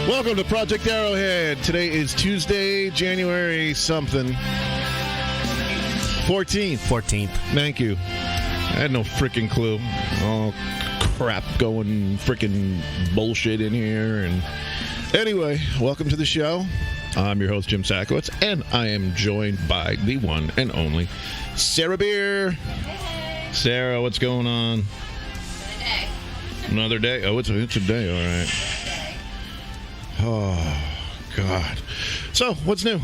Welcome to Project Arrowhead. Today is Tuesday, January something. 14th. 14th. Thank you. I had no freaking clue. All crap going freaking bullshit in here. And anyway, welcome to the show. I'm your host, Jim Sakowitz, and I am joined by the one and only Sarah Beer. Hey. Sarah, what's going on? Another day. Oh, it's a day, all right. Oh, God. So, what's new?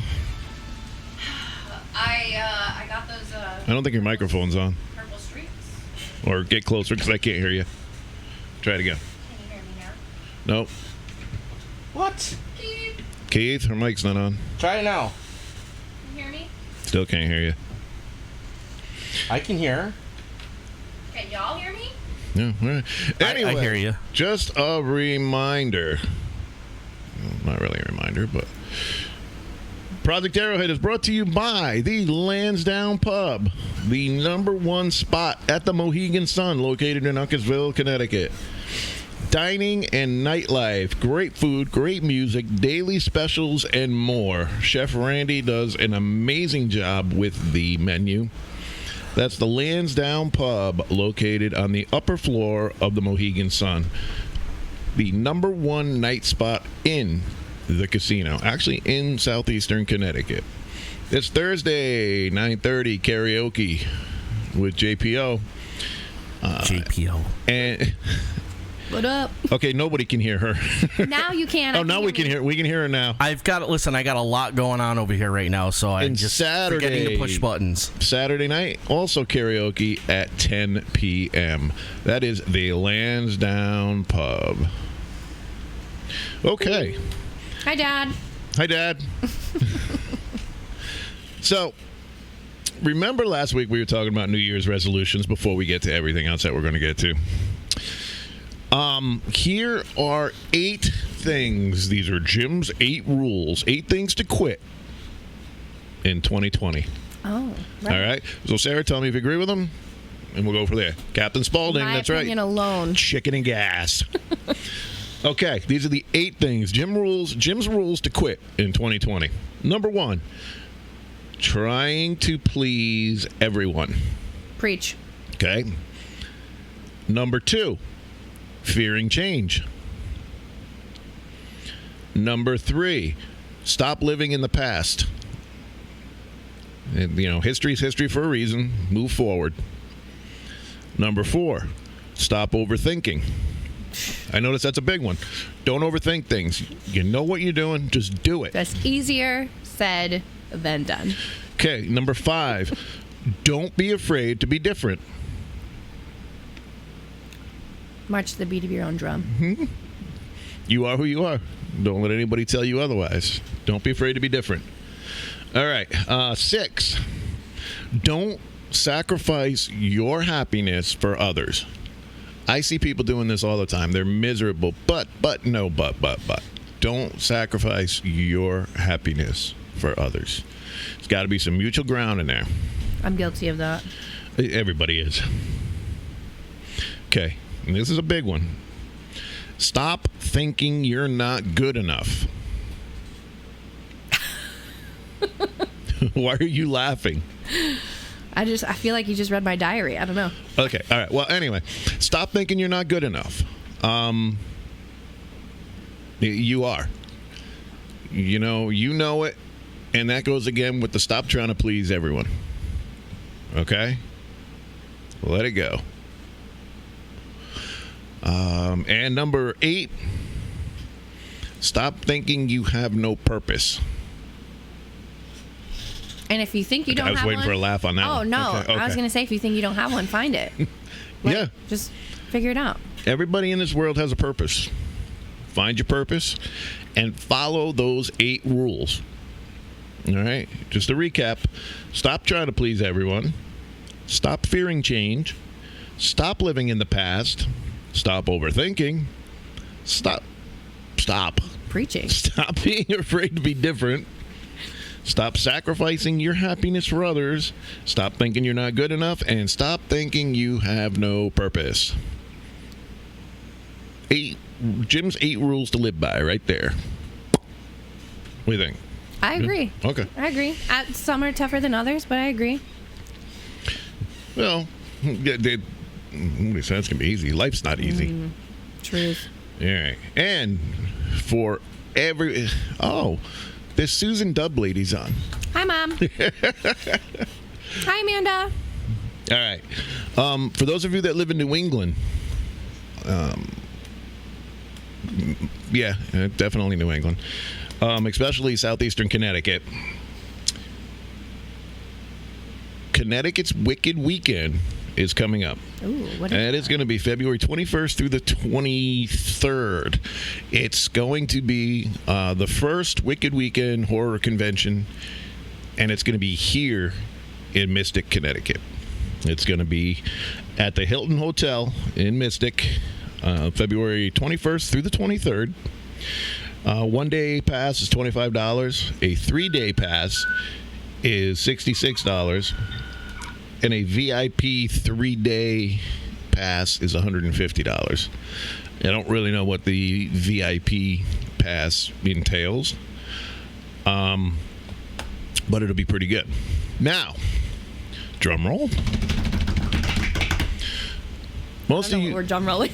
I got those I don't think your microphone's on. purple streaks. Or get closer, because I can't hear you. Try it again. Can you hear me now? Nope. What? Keith, her mic's not on. Try it now. Can you hear me? Still can't hear you. I can hear. Can y'all hear me? No, all right. Anyway, I hear you. Just a reminder. Well, not really a reminder, but Project Arrowhead is brought to you by the Lansdowne Pub, the #1 spot at the Mohegan Sun, located in Uncasville, Connecticut. Dining and nightlife, great food, great music, daily specials, and more. Chef Randy does an amazing job with the menu. That's the Lansdowne Pub, located on the upper floor of the Mohegan Sun. The #1 night spot in the casino, actually in southeastern Connecticut. It's Thursday, 9:30, karaoke with JPO. JPO. And What up? okay, nobody can hear her. Now you can. Oh, now we can hear. We can hear her now. I got a lot going on over here right now, so I'm just forgetting to push buttons. Saturday night, also karaoke at 10 p.m. That is the Lansdowne Pub. Okay. Hi, Dad. Hi, Dad. So, remember last week we were talking about New Year's resolutions before we get to everything else that we're going to get to. Here are 8 things. These are Jim's 8 rules. 8 things to quit in 2020. Oh, right. All right. So, Sarah, tell me if you agree with them, and we'll go from there. Captain Spaulding, My that's right. opinion alone. Chicken and gas. Okay, these are the 8 things. Jim's rules to quit in 2020. Number 1, trying to please everyone. Preach. Okay. Number 2, fearing change. Number 3, stop living in the past. And, history's history for a reason. Move forward. Number 4, stop overthinking. I notice that's a big one. Don't overthink things. You know what you're doing, just do it. That's easier said than done. Okay, number 5, don't be afraid to be different. March to the beat of your own drum. You are who you are. Don't let anybody tell you otherwise. Don't be afraid to be different. All right, 6, don't sacrifice your happiness for others. I see people doing this all the time. They're miserable, but. Don't sacrifice your happiness for others. There's got to be some mutual ground in there. I'm guilty of that. Everybody is. Okay, and this is a big one. Stop thinking you're not good enough. Why are you laughing? I feel like you just read my diary. I don't know. Okay, all right. Well, anyway, stop thinking you're not good enough. You are. You know it, and that goes again with the stop trying to please everyone. Okay? Let it go. And number 8, stop thinking you have no purpose. And if you think you don't have one... I was waiting for a laugh on that one. Oh, no. Okay. I was going to say, if you think you don't have one, find it. Yeah. Just figure it out. Everybody in this world has a purpose. Find your purpose and follow those 8 rules. All right? Just to recap, stop trying to please everyone. Stop fearing change. Stop living in the past. Stop overthinking. Stop. Preaching. Stop being afraid to be different. Stop sacrificing your happiness for others. Stop thinking you're not good enough. And stop thinking you have no purpose. Jim's 8 rules to live by right there. What do you think? I agree. Okay. I agree. Some are tougher than others, but I agree. Well, nobody said it's going to be easy. Life's not easy. Truth. All right. And for there's Susan Dublady's on. Hi, Mom. Hi, Amanda. All right. For those of you that live in New England, yeah, definitely New England, especially southeastern Connecticut. Connecticut's Wicked Weekend is coming up. Ooh, what is and it's going to be February 21st through the 23rd. It's going to be the first Wicked Weekend horror convention, and it's going to be here in Mystic, Connecticut. It's going to be at the Hilton Hotel in Mystic, February 21st through the 23rd. One-day pass is $25. A 3-day pass is $66. And a VIP 3-day pass is $150. I don't really know what the VIP pass entails, but it'll be pretty good. Now, drum roll. Most of you, we're drum rolling.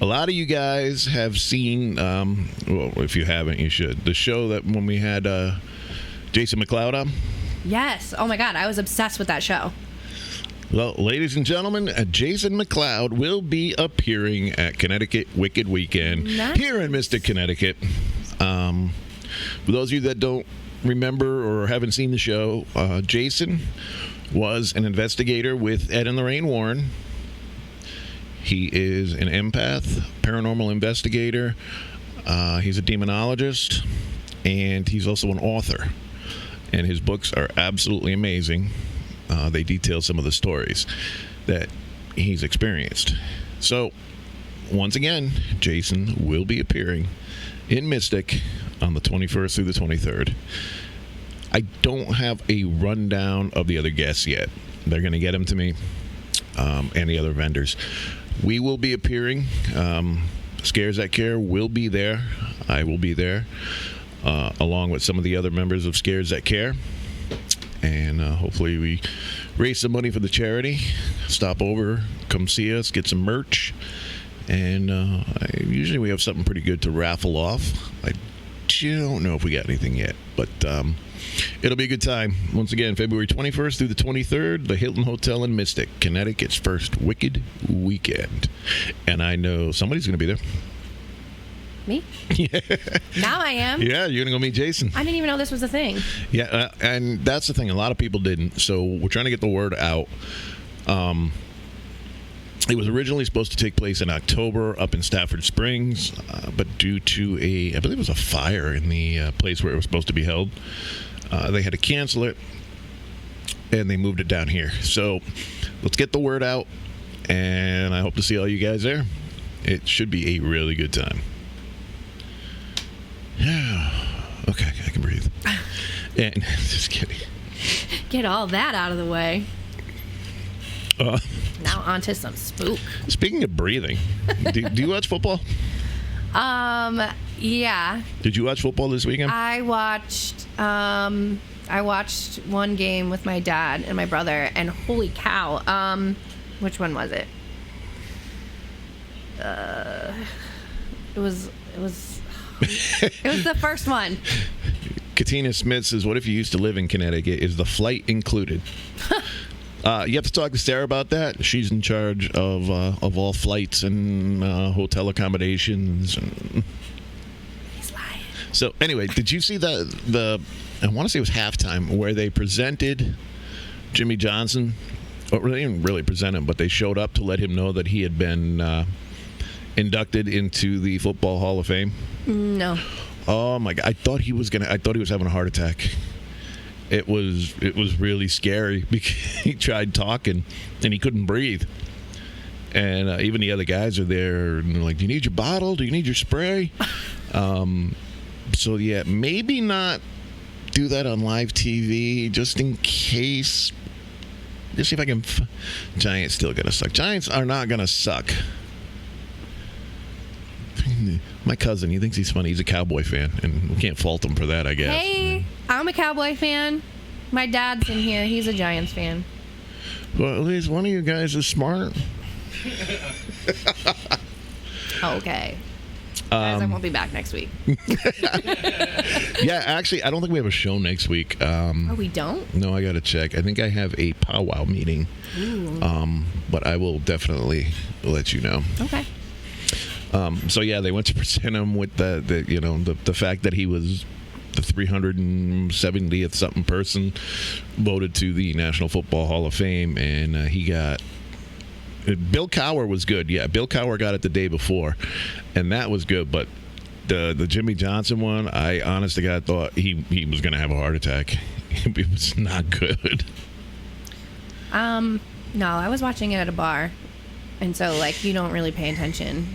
A lot of you guys have seen, well, if you haven't, you should, the show that when we had Jason McLeod on. Yes. Oh, my God. I was obsessed with that show. Well, ladies and gentlemen, Jason McLeod will be appearing at Connecticut Wicked Weekend here in Mystic, Connecticut. For those of you that don't remember or haven't seen the show, Jason was an investigator with Ed and Lorraine Warren. He is an empath, paranormal investigator. He's a demonologist, and he's also an author. And his books are absolutely amazing. They detail some of the stories that he's experienced. So, once again, Jason will be appearing in Mystic on the 21st through the 23rd. I don't have a rundown of the other guests yet. They're going to get them to me, and the other vendors. We will be appearing. Scares That Care will be there. I will be there. Along with some of the other members of Scares That Care. And hopefully we raise some money for the charity. Stop over, come see us, get some merch. And usually we have something pretty good to raffle off. I don't know if we got anything yet, but it'll be a good time. Once again, February 21st through the 23rd, the Hilton Hotel in Mystic, Connecticut's first Wicked Weekend. And I know somebody's going to be there. Me? Yeah. Now I am. Yeah, you're going to go meet Jason. I didn't even know this was a thing. Yeah, and that's the thing. A lot of people didn't. So we're trying to get the word out. It was originally supposed to take place in October up in Stafford Springs, but due to I believe it was a fire in the place where it was supposed to be held, they had to cancel it, and they moved it down here. So let's get the word out, and I hope to see all you guys there. It should be a really good time. Okay, I can breathe. And just kidding. Get all that out of the way. Now onto some spook. Speaking of breathing, do you watch football? Yeah. Did you watch football this weekend? I watched one game with my dad and my brother, and holy cow, which one was it? It was the first one. Katina Smith says, what if you used to live in Connecticut? Is the flight included? You have to talk to Sarah about that. She's in charge of all flights and hotel accommodations. He's lying. So anyway, did you see the I want to say it was halftime where they presented Jimmy Johnson? Or they didn't really present him, but they showed up to let him know that he had been inducted into the Football Hall of Fame. No. Oh my God! I thought he was having a heart attack. It was really scary because he tried talking and he couldn't breathe. And even the other guys are there and they're like, "Do you need your bottle? Do you need your spray?" So yeah, maybe not do that on live TV just in case. Just see if I can. Giants still gonna suck. Giants are not gonna suck. My cousin, he thinks he's funny. He's a Cowboy fan, and we can't fault him for that, I guess. Hey, I'm a Cowboy fan. My dad's in here. He's a Giants fan. Well, at least one of you guys is smart. Okay. Guys, I won't be back next week. Yeah, actually, I don't think we have a show next week. Oh, we don't? No, I got to check. I think I have a powwow meeting. Ooh. But I will definitely let you know. Okay. So yeah, they went to present him with the fact that he was the 370th something person voted to the National Football Hall of Fame, and he got. Bill Cowher was good. Yeah, Bill Cowher got it the day before, and that was good. But the Jimmy Johnson one, I honest to God thought he was going to have a heart attack. It was not good. No, I was watching it at a bar, and so you don't really pay attention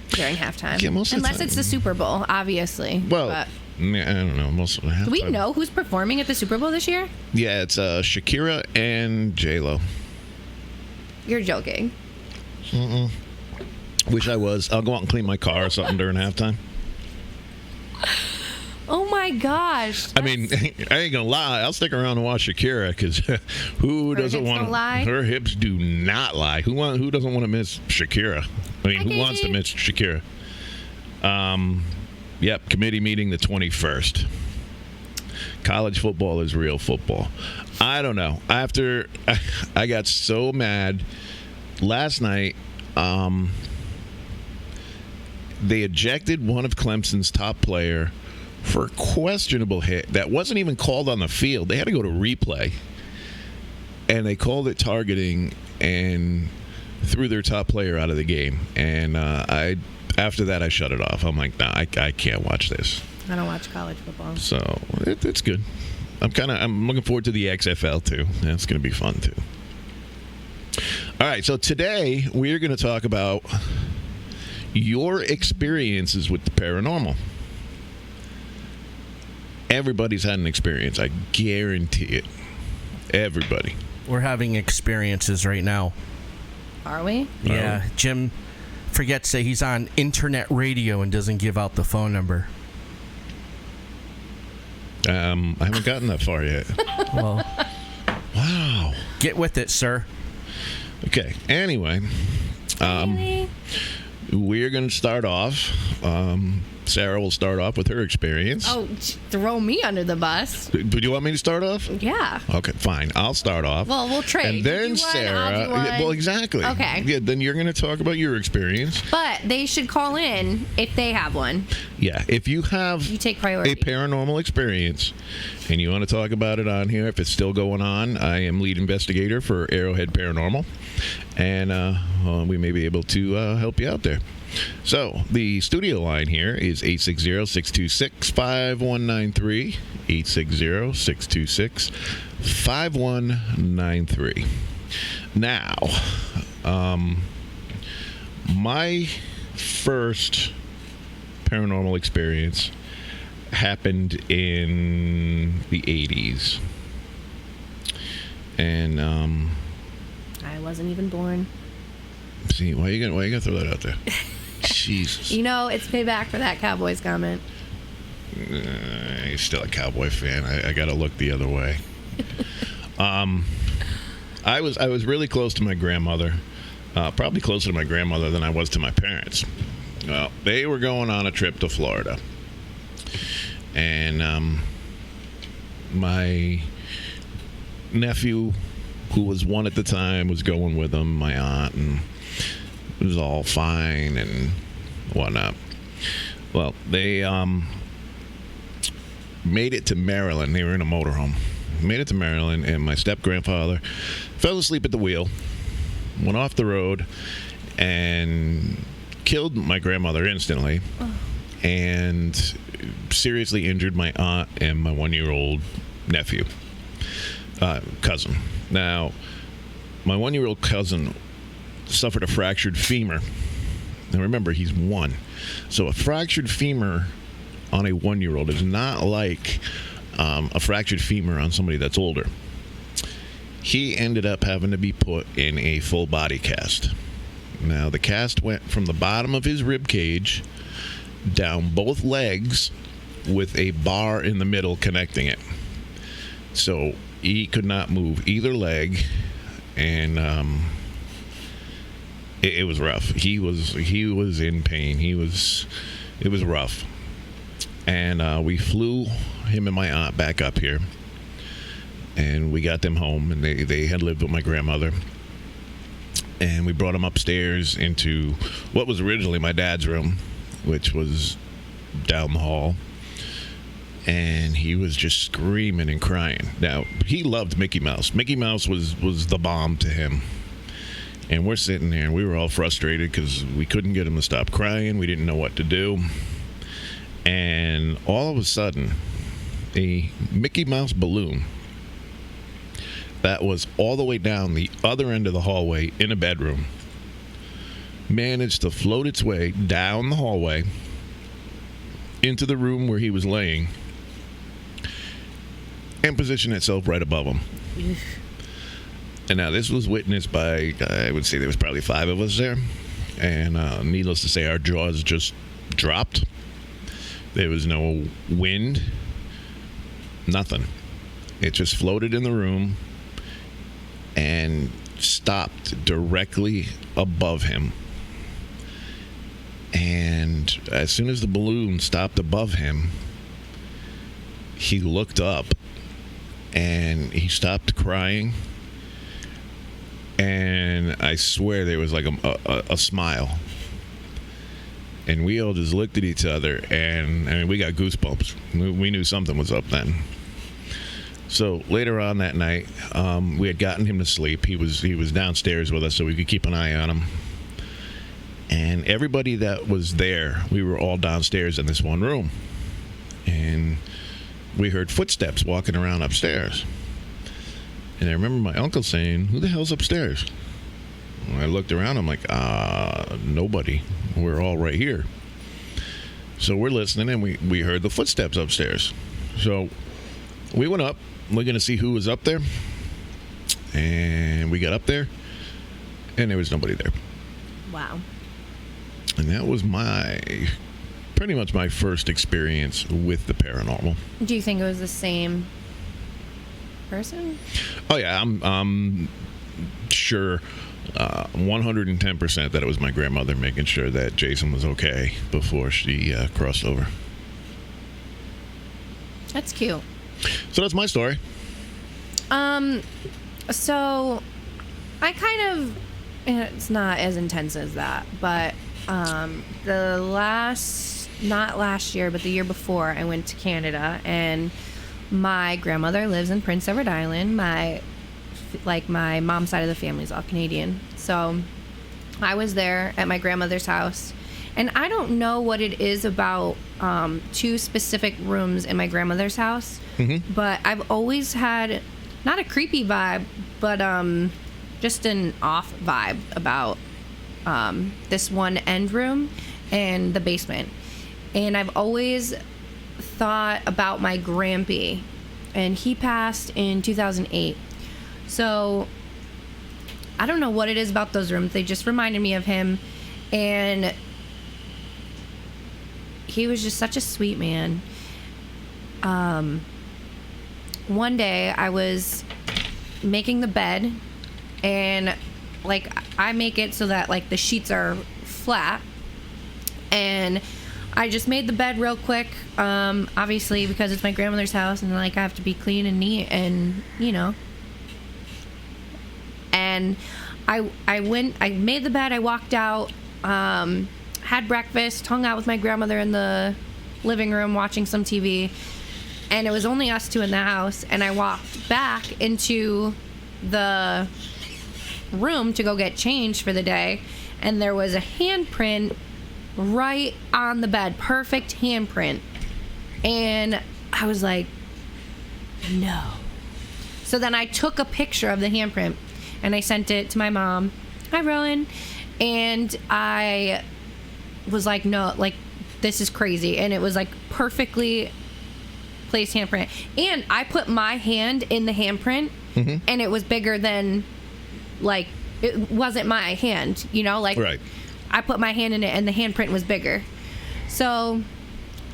during halftime. Yeah, most of the unless time. It's the Super Bowl, obviously. Well, but I don't know. Most of the halftime. do we know who's performing at the Super Bowl this year? Yeah, it's Shakira and J-Lo. You're joking. Wish I was. I'll go out and clean my car or something during halftime. Oh my gosh. I mean, I ain't gonna lie. I'll stick around and watch Shakira because who doesn't hips want don't lie? her hips do not lie. Who doesn't want to miss Shakira? I mean, who wants to miss Shakira? Yep. Committee meeting the 21st. College football is real football. I don't know. After I got so mad last night, they ejected one of Clemson's top player for a questionable hit that wasn't even called on the field. They had to go to replay, and they called it targeting and threw their top player out of the game. And after that, I shut it off. I'm like, nah, I can't watch this. I don't watch college football. So it's good. I'm looking forward to the XFL too. That's going to be fun too. All right, so today we're going to talk about your experiences with the paranormal. Everybody's had an experience. I guarantee it. Everybody. We're having experiences right now. Are we? Yeah, Jim forgets that he's on internet radio and doesn't give out the phone number. I haven't gotten that far yet. Well, Wow. get with it, sir. Okay. Anyway, we're going to start off. Sarah will start off with her experience. Oh, throw me under the bus. Do you want me to start off? Yeah. Okay, fine. I'll start off. Well, we'll trade. And then You do one, Sarah. I'll do one. Yeah, well, exactly. Okay. Yeah, then you're going to talk about your experience. But they should call in if they have one. Yeah, if you have You take priority. a paranormal experience and you want to talk about it on here, if it's still going on, I am lead investigator for Arrowhead Paranormal, and we may be able to help you out there. So the studio line here is 860-626-5193, 860-626-5193. Now, my first paranormal experience happened in the 80s. And I wasn't even born. see, why you gonna throw that out there? Jesus. You know, it's payback for that Cowboys comment. He's still a Cowboy fan. I gotta look the other way. I was really close to my grandmother. Probably closer to my grandmother than I was to my parents. Well, they were going on a trip to Florida. And my nephew, who was one at the time, was going with them, my aunt, and it was all fine and whatnot. Well, they made it to Maryland. They were in a motorhome. Made it to Maryland, and my step-grandfather fell asleep at the wheel, went off the road, and killed my grandmother instantly, and seriously injured my aunt and my 1-year-old nephew, cousin. Now, my 1-year-old cousin suffered a fractured femur. Now remember, he's 1. So a fractured femur on a 1-year-old is not like a fractured femur on somebody that's older. He ended up having to be put in a full body cast. Now the cast went from the bottom of his rib cage down both legs with a bar in the middle connecting it. So he could not move either leg, and it was rough. He was in pain. It was rough. And we flew him and my aunt back up here, and we got them home, and they had lived with my grandmother. And we brought him upstairs into what was originally my dad's room, which was down the hall. And he was just screaming and crying. Now, he loved Mickey Mouse. Mickey Mouse was the bomb to him. And we're sitting there, and we were all frustrated because we couldn't get him to stop crying. We didn't know what to do. And all of a sudden, a Mickey Mouse balloon that was all the way down the other end of the hallway in a bedroom managed to float its way down the hallway into the room where he was laying and position itself right above him. And now this was witnessed by, I would say there was probably 5 of us there. And needless to say, our jaws just dropped. There was no wind, nothing. It just floated in the room and stopped directly above him. And as soon as the balloon stopped above him, he looked up and he stopped crying. And I swear there was like a smile. And we all just looked at each other, and I mean, we got goosebumps. We knew something was up then. So later on that night, we had gotten him to sleep. He was downstairs with us so we could keep an eye on him. And everybody that was there, we were all downstairs in this one room. And we heard footsteps walking around upstairs. And I remember my uncle saying, "Who the hell's upstairs?" When I looked around, I'm like, nobody. We're all right here. So we're listening, and we heard the footsteps upstairs. So we went up, looking to see who was up there. And we got up there, and there was nobody there. Wow. And that was pretty much my first experience with the paranormal. Do you think it was the same person? Oh, yeah, I'm sure 110% that it was my grandmother making sure that Jason was okay before she crossed over. That's cute. So that's my story. So I kind of, it's not as intense as that, but not last year, but the year before, I went to Canada, and my grandmother lives in Prince Edward Island. My mom's side of the family is all Canadian. So I was there at my grandmother's house, and I don't know what it is about 2 specific rooms in my grandmother's house, but I've always had not a creepy vibe, but just an off vibe about this one end room and the basement. And I've always thought about my grampy, and he passed in 2008. So I don't know what it is about those rooms. They just reminded me of him, and he was just such a sweet man. One day I was making the bed, and like I make it so that like the sheets are flat, and I just made the bed real quick, obviously because it's my grandmother's house, and like I have to be clean and neat, and you know. And I made the bed, I walked out, had breakfast, hung out with my grandmother in the living room watching some TV, and it was only us 2 in the house, and I walked back into the room to go get changed for the day, and there was a handprint right on the bed, perfect handprint, and I was like, no. So then I took a picture of the handprint, and I sent it to my mom. Hi, Rowan. And I was like, no, like, this is crazy. And it was like perfectly placed handprint. And I put my hand in the handprint, and it was bigger than, like, it wasn't my hand, you know? Like, right. I put my hand in it, and the handprint was bigger. So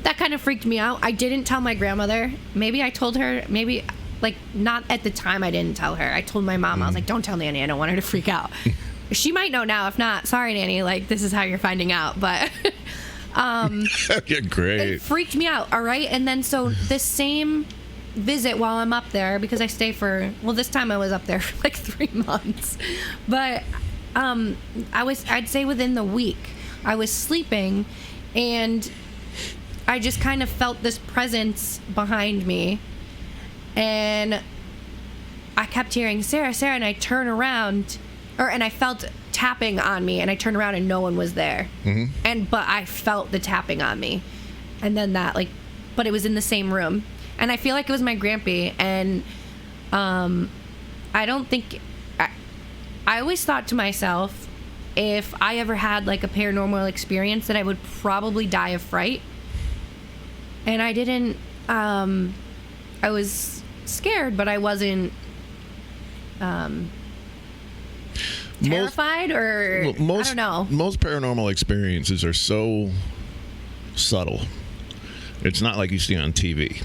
that kind of freaked me out. I didn't tell my grandmother. Maybe I told her, maybe, like, not at the time I didn't tell her. I told my mom, I was like, don't tell Nanny. I don't want her to freak out. She might know now. If not, sorry, Nanny. Like, this is how you're finding out. But You're great. it freaked me out, all right? And then so this same visit while I'm up there, because I stay for, well, this time I was up there for like 3 months. But I'd say within the week, I was sleeping and I just kind of felt this presence behind me. And I kept hearing, Sarah, Sarah, and I turn around, and I felt tapping on me, and I turned around and no one was there. But I felt the tapping on me. And then that, like, but it was in the same room. And I feel like it was my grampy, and I don't think, I always thought to myself, if I ever had, like, a paranormal experience, that I would probably die of fright. And I didn't, I was scared, but I wasn't terrified, I don't know. Most paranormal experiences are so subtle. It's not like you see on TV.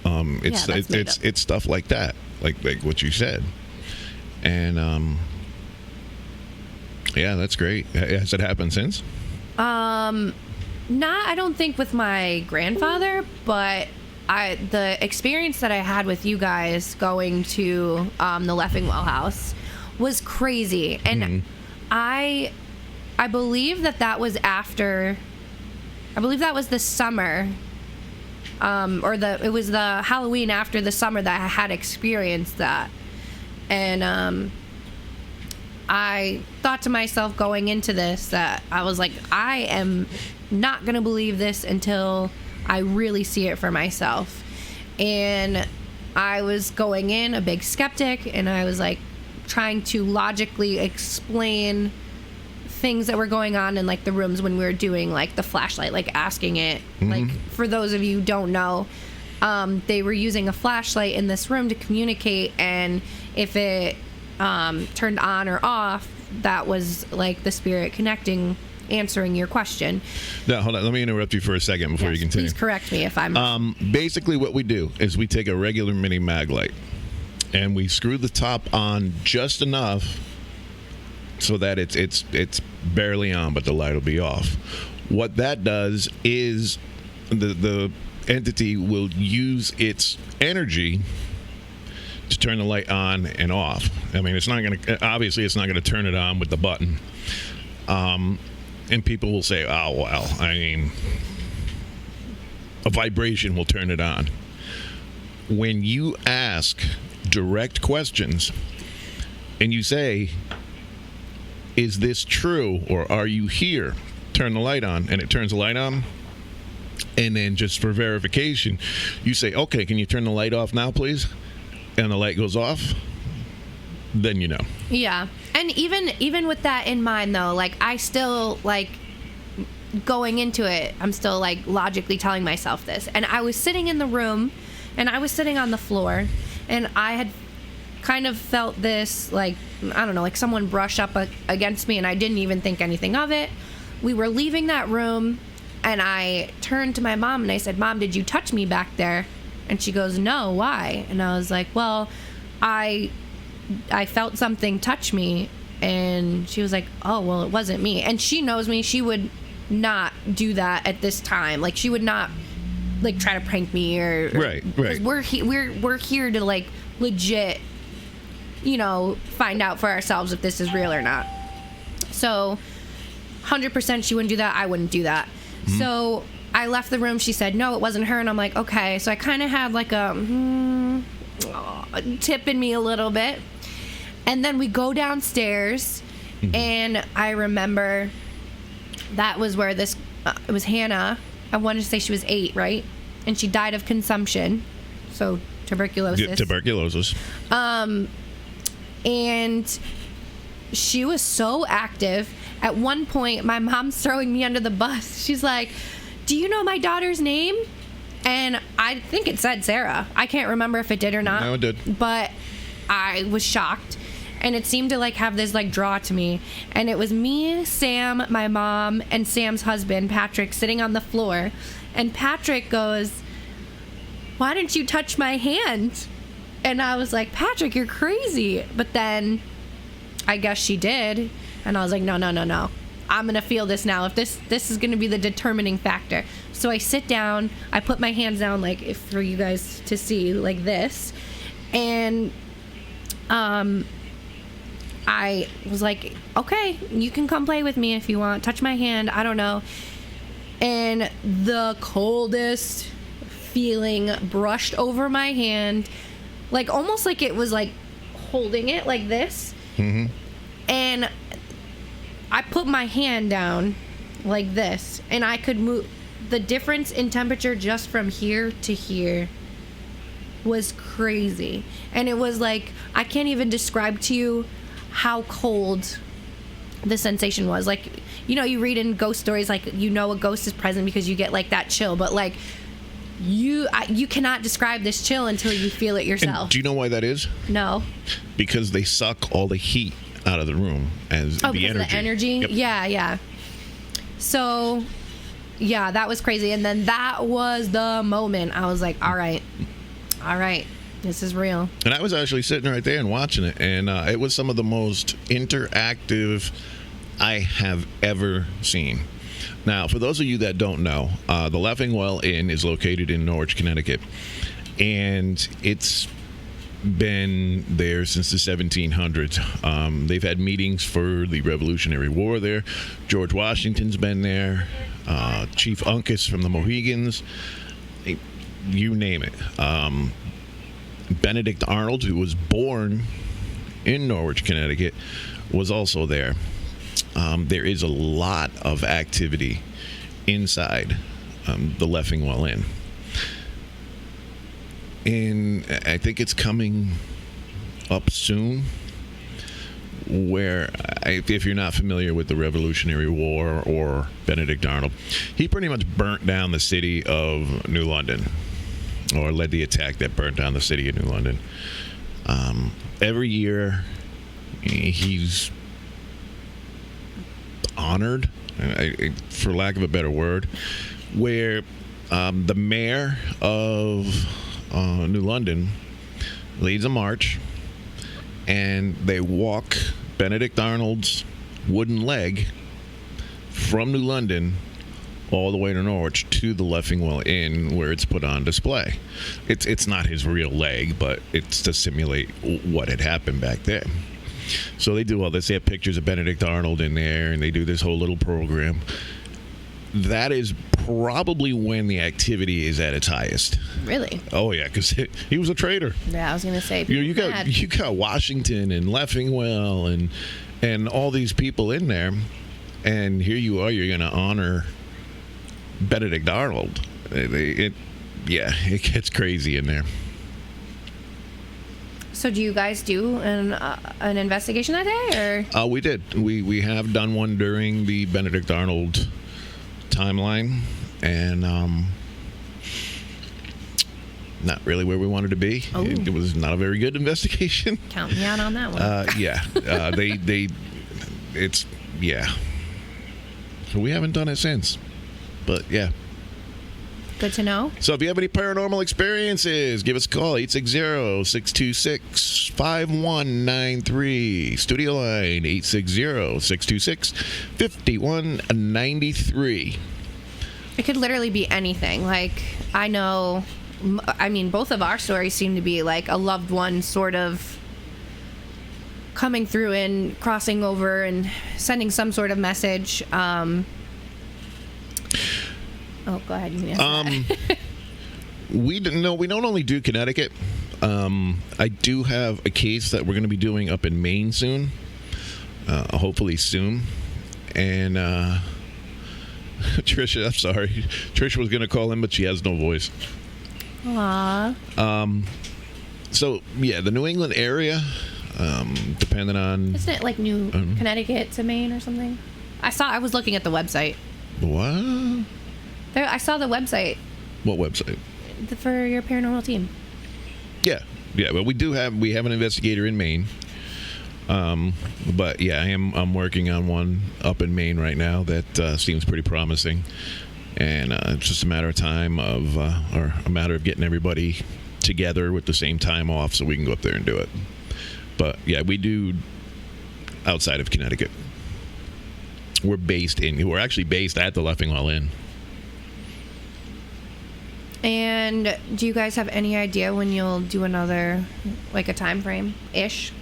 It's stuff like that, like what you said. And yeah, that's great. Has it happened since? Not, I don't think with my grandfather, but the experience that I had with you guys going to the Leffingwell house was crazy. And I believe that was after, I believe that was the summer, it was the Halloween after the summer that I had experienced that. And I thought to myself going into this that I was like, I am not going to believe this until I really see it for myself. And I was going in a big skeptic, and I was like trying to logically explain things that were going on in like the rooms when we were doing like the flashlight, like asking it, like, for those of you who don't know, they were using a flashlight in this room to communicate, and if it turned on or off, that was like the spirit connecting, answering your question. Now, hold on. Let me interrupt you for a second before you continue. Please correct me if I'm... basically what we do is we take a regular mini mag light and we screw the top on just enough so that it's barely on, but the light will be off. What that does is the entity will use its energy to turn the light on and off. I mean, it's not going to turn it on with the button. And people will say, oh, well, I mean, a vibration will turn it on. When you ask direct questions and you say, is this true, or are you here? Turn the light on, and it turns the light on. And then just for verification, you say, okay, can you turn the light off now, please? And the light goes off. Then you know. Yeah. And even with that in mind, though, like, I still, like, going into it, I'm still, like, logically telling myself this. And I was sitting in the room, and I was sitting on the floor, and I had kind of felt this, like, I don't know, like someone brush up against me, and I didn't even think anything of it. We were leaving that room, and I turned to my mom, and I said, Mom, did you touch me back there? And she goes, no, why? And I was like, well, I felt something touch me. And she was like, oh, well, it wasn't me. And she knows me. She would not do that at this time. Like, she would not, like, try to prank me or right. Because we're here to, like, legit, you know, find out for ourselves if this is real or not. So 100% she wouldn't do that. I wouldn't do that. So I left the room. She said, no, it wasn't her. And I'm like, okay. So I kind of had like a tip in me a little bit. And then we go downstairs, and I remember that was where this, it was Hannah. I wanted to say she was 8, right? And she died of consumption. So tuberculosis. Yeah, tuberculosis. And she was so active. At one point, my mom's throwing me under the bus. She's like, do you know my daughter's name? And I think it said Sarah. I can't remember if it did or not. No, it did. But I was shocked. and it seemed to like have this like draw to me. And it was me, Sam, my mom, and Sam's husband, Patrick, sitting on the floor. And Patrick goes, "Why didn't you touch my hand?" And I was like, "Patrick, you're crazy." But then I guess she did. And I was like, no. I'm going to feel this now. If this is going to be the determining factor. So I sit down. I put my hands down, like, for you guys to see, like this. And I was like, okay, you can come play with me if you want. Touch my hand. I don't know. And the coldest feeling brushed over my hand, like almost like it was like holding it like this. Mm-hmm. And I put my hand down like this, and I could move. The difference in temperature just from here to here was crazy. And it was like, I can't even describe to you how cold the sensation was. Like, you know, you read in ghost stories, like, you know a ghost is present because you get like that chill, but like you cannot describe this chill until you feel it yourself. And do you know why that is? No. Because they suck all the heat out of the room as the energy. The energy? Yep. Yeah. So, yeah, that was crazy. And then that was the moment I was like, all right, this is real. And I was actually sitting right there and watching it, and it was some of the most interactive I have ever seen. Now, for those of you that don't know, the Laughing Well Inn is located in Norwich, Connecticut, and it's been there since the 1700s. They've had meetings for the Revolutionary War there. George Washington's been there. Chief Uncas from the Mohegans. You name it. Benedict Arnold, who was born in Norwich, Connecticut, was also there. There is a lot of activity inside the Laughing Well Inn. And I think it's coming up soon, where, if you're not familiar with the Revolutionary War or Benedict Arnold, he pretty much burnt down the city of New London, or led the attack that burnt down the city of New London. Every year, he's honored, for lack of a better word, where the mayor of New London leads a march, and they walk Benedict Arnold's wooden leg from New London all the way to Norwich to the Laughing Well Inn, where it's put on display. It's not his real leg, but it's to simulate what had happened back there. So they do all this. They have pictures of Benedict Arnold in there, and they do this whole little program. That is probably when the activity is at its highest. Really? Oh yeah, because he was a traitor. Yeah, I was gonna say. You got Washington and Laughing Well and all these people in there, and here you are. You're gonna honor Benedict Arnold. It gets crazy in there. So do you guys do an investigation that day, or? We did. We have done one during the Benedict Arnold timeline, and not really where we wanted to be. Oh. It was not a very good investigation. Count me out on that one. So we haven't done it since, but yeah. Good to know. So if you have any paranormal experiences, give us a call, 860-626-5193. Studio line, 860-626-5193. It could literally be anything. Like, both of our stories seem to be like a loved one sort of coming through and crossing over and sending some sort of message. Oh, go ahead. You can answer that. We don't only do Connecticut. I do have a case that we're going to be doing up in Maine soon, hopefully soon. And Trisha, I'm sorry. Trisha was going to call in, but she has no voice. Aww. So, yeah, the New England area, depending on... Isn't it like New Connecticut to Maine or something? I was looking at the website. What? I saw the website. What website? For your paranormal team. Yeah, but we have an investigator in Maine. But yeah, I'm working on one up in Maine right now that seems pretty promising, and it's just a matter of time or a matter of getting everybody together with the same time off so we can go up there and do it. But yeah, we do outside of Connecticut. We're actually based at the Leffingwell Inn. And do you guys have any idea when you'll do another, like a time frame ish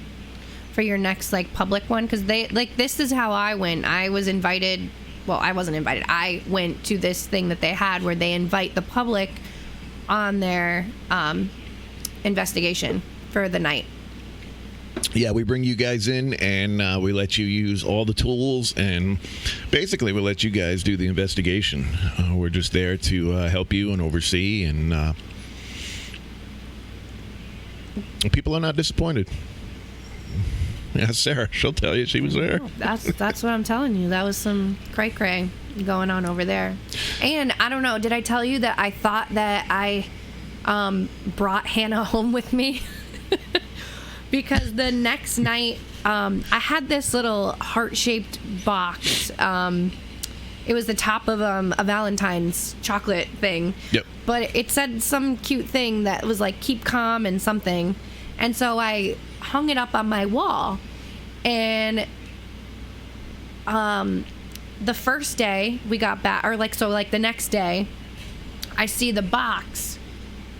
for your next like public one? Because this is how I went. I was invited. Well, I wasn't invited. I went to this thing that they had where they invite the public on their investigation for the night. Yeah, we bring you guys in and we let you use all the tools, and basically we'll let you guys do the investigation. We're just there to help you and oversee, and people are not disappointed. Yeah, Sarah, she'll tell you she was there. That's what I'm telling you. That was some cray-cray going on over there. And I don't know, did I tell you that I thought that I brought Hannah home with me? Because the next night, I had this little heart-shaped box. It was the top of a Valentine's chocolate thing. Yep. But it said some cute thing that was like, keep calm and something. And so I hung it up on my wall. And the first day we got back, or like, so like the next day, I see the box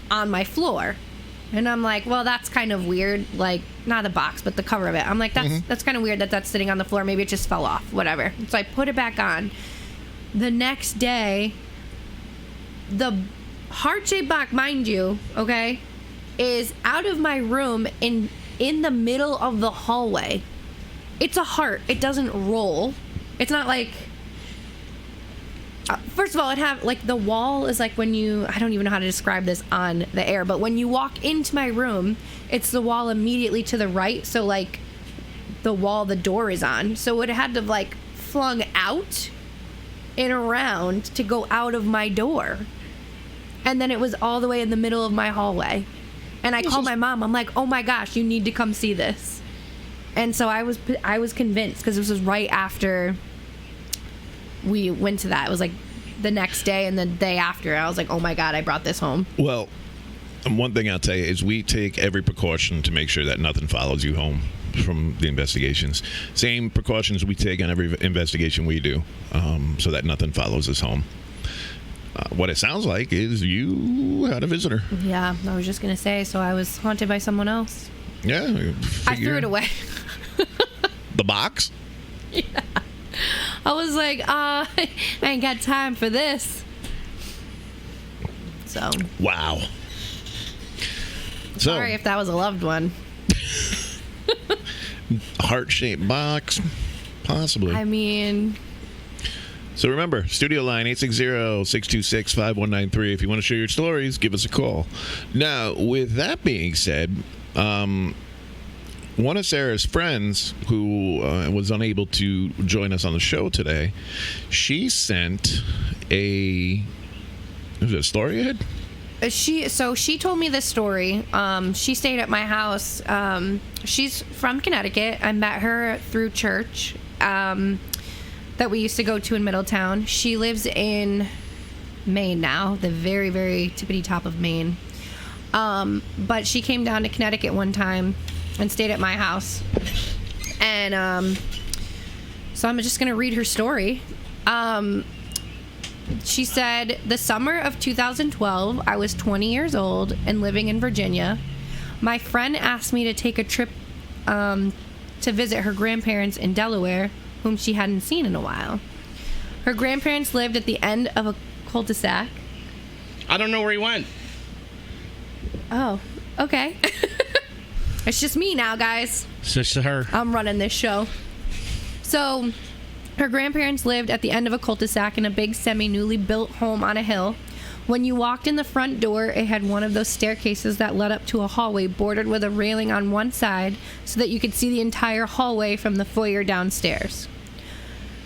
on my floor. And I'm like, well, that's kind of weird. Like, not the box, but the cover of it. I'm like, that's kind of weird that that's sitting on the floor. Maybe it just fell off, whatever. So I put it back on. The next day, the heart-shaped box, mind you, okay, is out of my room in the middle of the hallway. It's a heart. It doesn't roll. It's not like... first of all, it have like the wall is like when you, I don't even know how to describe this on the air, but when you walk into my room, it's the wall immediately to the right. So like the wall the door is on. So it had to like flung out and around to go out of my door. And then it was all the way in the middle of my hallway. And I called my mom. I'm like, oh my gosh, you need to come see this. And so I was convinced, because this was right after we went to that. It was like the next day and the day after. I was like, oh my God, I brought this home. Well, one thing I'll tell you is we take every precaution to make sure that nothing follows you home from the investigations. Same precautions we take on every investigation we do, so that nothing follows us home. What it sounds like is you had a visitor. Yeah, I was just going to say, so I was haunted by someone else. Yeah. I threw it away. The box? Yeah. I was like, I ain't got time for this. So. Wow. Sorry if that was a loved one. Heart-shaped box, possibly. I mean. So remember, studio line 860-626-5193. If you want to share your stories, give us a call. Now, with that being said, one of Sarah's friends who was unable to join us on the show today, she sent is it a story ahead? She told me this story. She stayed at my house. She's from Connecticut. I met her through church that we used to go to in Middletown. She lives in Maine now, the very, very tippity top of Maine. But she came down to Connecticut one time and stayed at my house. And so I'm just going to read her story. She said, the summer of 2012, I was 20 years old and living in Virginia. My friend asked me to take a trip to visit her grandparents in Delaware, whom she hadn't seen in a while. Her grandparents lived at the end of a cul-de-sac. I don't know where he went. Oh, okay. It's just me now, guys. It's just her. I'm running this show. So, her grandparents lived at the end of a cul-de-sac in a big semi-newly built home on a hill. When you walked in the front door, it had one of those staircases that led up to a hallway bordered with a railing on one side so that you could see the entire hallway from the foyer downstairs.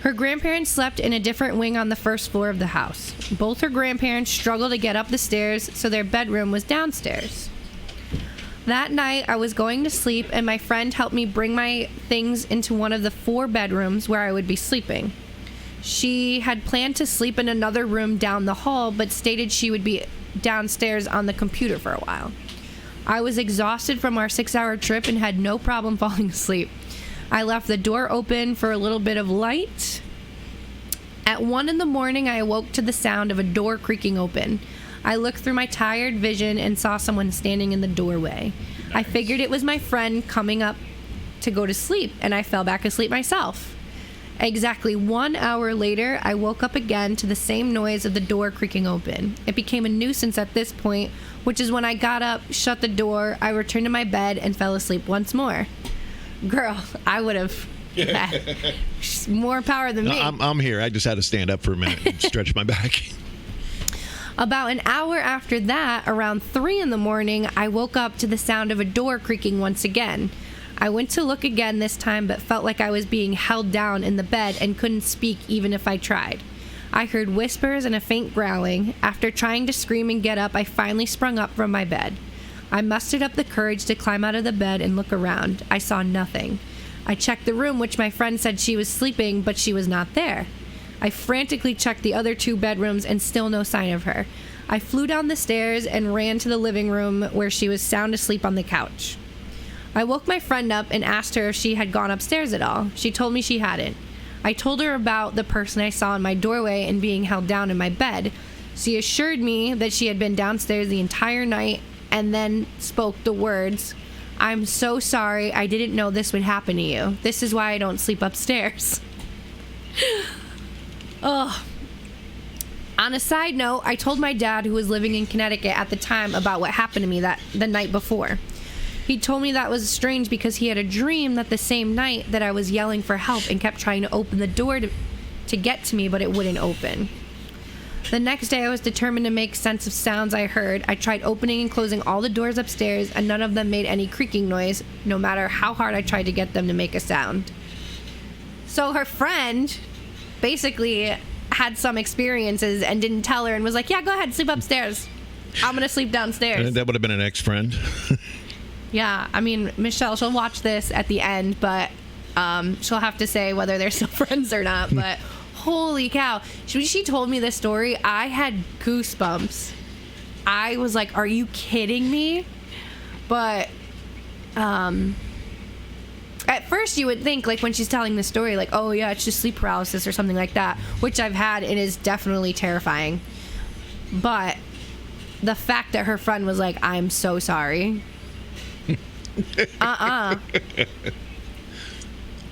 Her grandparents slept in a different wing on the first floor of the house. Both her grandparents struggled to get up the stairs, so their bedroom was downstairs. That night, I was going to sleep, and my friend helped me bring my things into one of the 4 bedrooms where I would be sleeping. She had planned to sleep in another room down the hall, but stated she would be downstairs on the computer for a while. I was exhausted from our 6-hour trip and had no problem falling asleep. I left the door open for a little bit of light. At 1 a.m, I awoke to the sound of a door creaking open. I looked through my tired vision and saw someone standing in the doorway. Nice. I figured it was my friend coming up to go to sleep, and I fell back asleep myself. Exactly 1 hour later, I woke up again to the same noise of the door creaking open. It became a nuisance at this point, which is when I got up, shut the door, I returned to my bed, and fell asleep once more. Girl, I would have more power than me. I'm here. I just had to stand up for a minute and stretch my back. About an hour after that, around 3 a.m, I woke up to the sound of a door creaking once again. I went to look again this time, but felt like I was being held down in the bed and couldn't speak even if I tried. I heard whispers and a faint growling. After trying to scream and get up, I finally sprung up from my bed. I mustered up the courage to climb out of the bed and look around. I saw nothing. I checked the room, which my friend said she was sleeping, but she was not there. I frantically checked the other 2 bedrooms and still no sign of her. I flew down the stairs and ran to the living room where she was sound asleep on the couch. I woke my friend up and asked her if she had gone upstairs at all. She told me she hadn't. I told her about the person I saw in my doorway and being held down in my bed. She assured me that she had been downstairs the entire night and then spoke the words, "I'm so sorry. I didn't know this would happen to you. This is why I don't sleep upstairs." Oh. On a side note, I told my dad, who was living in Connecticut at the time, about what happened to me the night before. He told me that was strange because he had a dream that the same night that I was yelling for help and kept trying to open the door to get to me, but it wouldn't open. The next day, I was determined to make sense of sounds I heard. I tried opening and closing all the doors upstairs, and none of them made any creaking noise, no matter how hard I tried to get them to make a sound. So her friend basically had some experiences and didn't tell her and was like, "Yeah, go ahead, sleep upstairs. I'm going to sleep downstairs." That would have been an ex-friend. Yeah, I mean, Michelle, she'll watch this at the end, but she'll have to say whether they're still friends or not. But holy cow. When she told me this story, I had goosebumps. I was like, are you kidding me? But at first you would think, like, when she's telling the story, like, oh yeah, it's just sleep paralysis or something like that, which I've had and is definitely terrifying. But the fact that her friend was like, "I'm so sorry."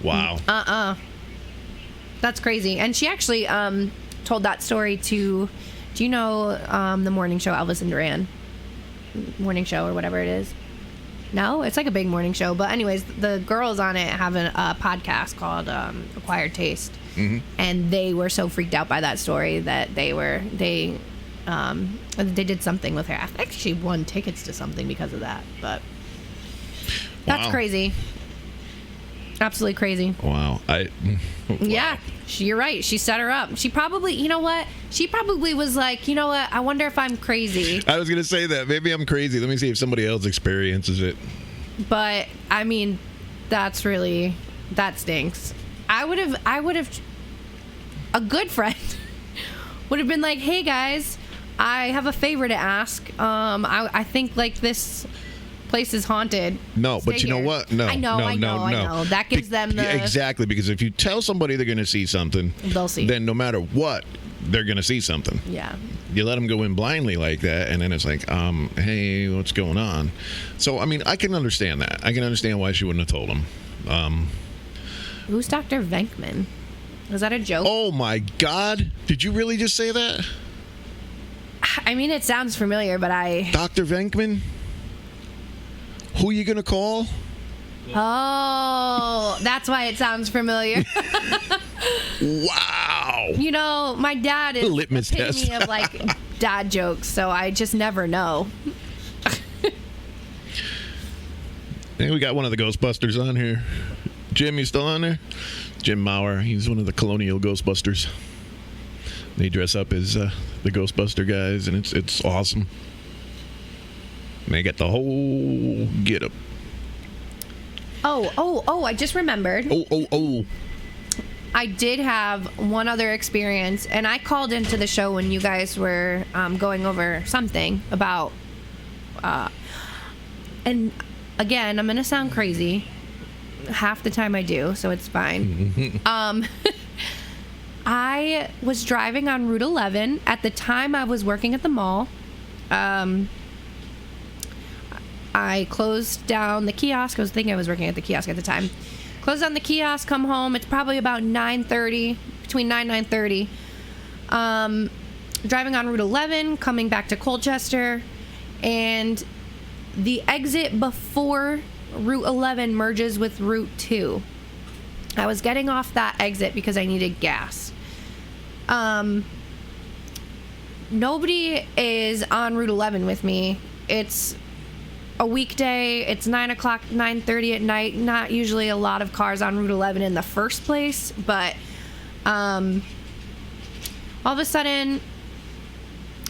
Wow. That's crazy. And she actually told that story to, do you know the morning show, Elvis and Duran morning show or whatever it is? No, it's like a big morning show. But anyways, the girls on it have a podcast called Acquired Taste. Mm-hmm. And they were so freaked out by that story that they did something with her. I think she won tickets to something because of that. But that's crazy. Absolutely crazy. Wow. Yeah, you're right. She set her up. She probably, you know what? She probably was like, you know what? I wonder if I'm crazy. I was going to say that. Maybe I'm crazy. Let me see if somebody else experiences it. But, I mean, that stinks. I would have, a good friend would have been like, "Hey guys, I have a favor to ask. I think like this place is haunted." No, but you know what? No, I know. That gives them the... Exactly, because if you tell somebody they're going to see something, they'll see. Then no matter what, they're going to see something. Yeah. You let them go in blindly like that, and then it's like, hey, what's going on? So, I mean, I can understand that. I can understand why she wouldn't have told him. Who's Dr. Venkman? Was that a joke? Oh, my God. Did you really just say that? I mean, it sounds familiar, but Dr. Venkman? Who are you going to call? Oh, that's why it sounds familiar. Wow. You know, my dad is litmus the epitome of, like, dad jokes, so I just never know. Hey, we got one of the Ghostbusters on here. Jim, you still on there? Jim Maurer. He's one of the Colonial Ghostbusters. They dress up as the Ghostbuster guys, and it's awesome. They got the whole get up. Oh, I just remembered. Oh. I did have one other experience, and I called into the show when you guys were going over something about, and again, I'm going to sound crazy. Half the time I do, so it's fine. I was driving on Route 11. At the time, I was working at the mall. I closed down the kiosk. I was thinking I was working at the kiosk at the time. Closed down the kiosk, come home. It's probably about 9:30, between 9 and 9:30. Driving on Route 11, coming back to Colchester, and the exit before Route 11 merges with Route 2. I was getting off that exit because I needed gas. Nobody is on Route 11 with me. It's a weekday. It's 9 o'clock, 9:30 at night. Not usually a lot of cars on Route 11 in the first place, but all of a sudden,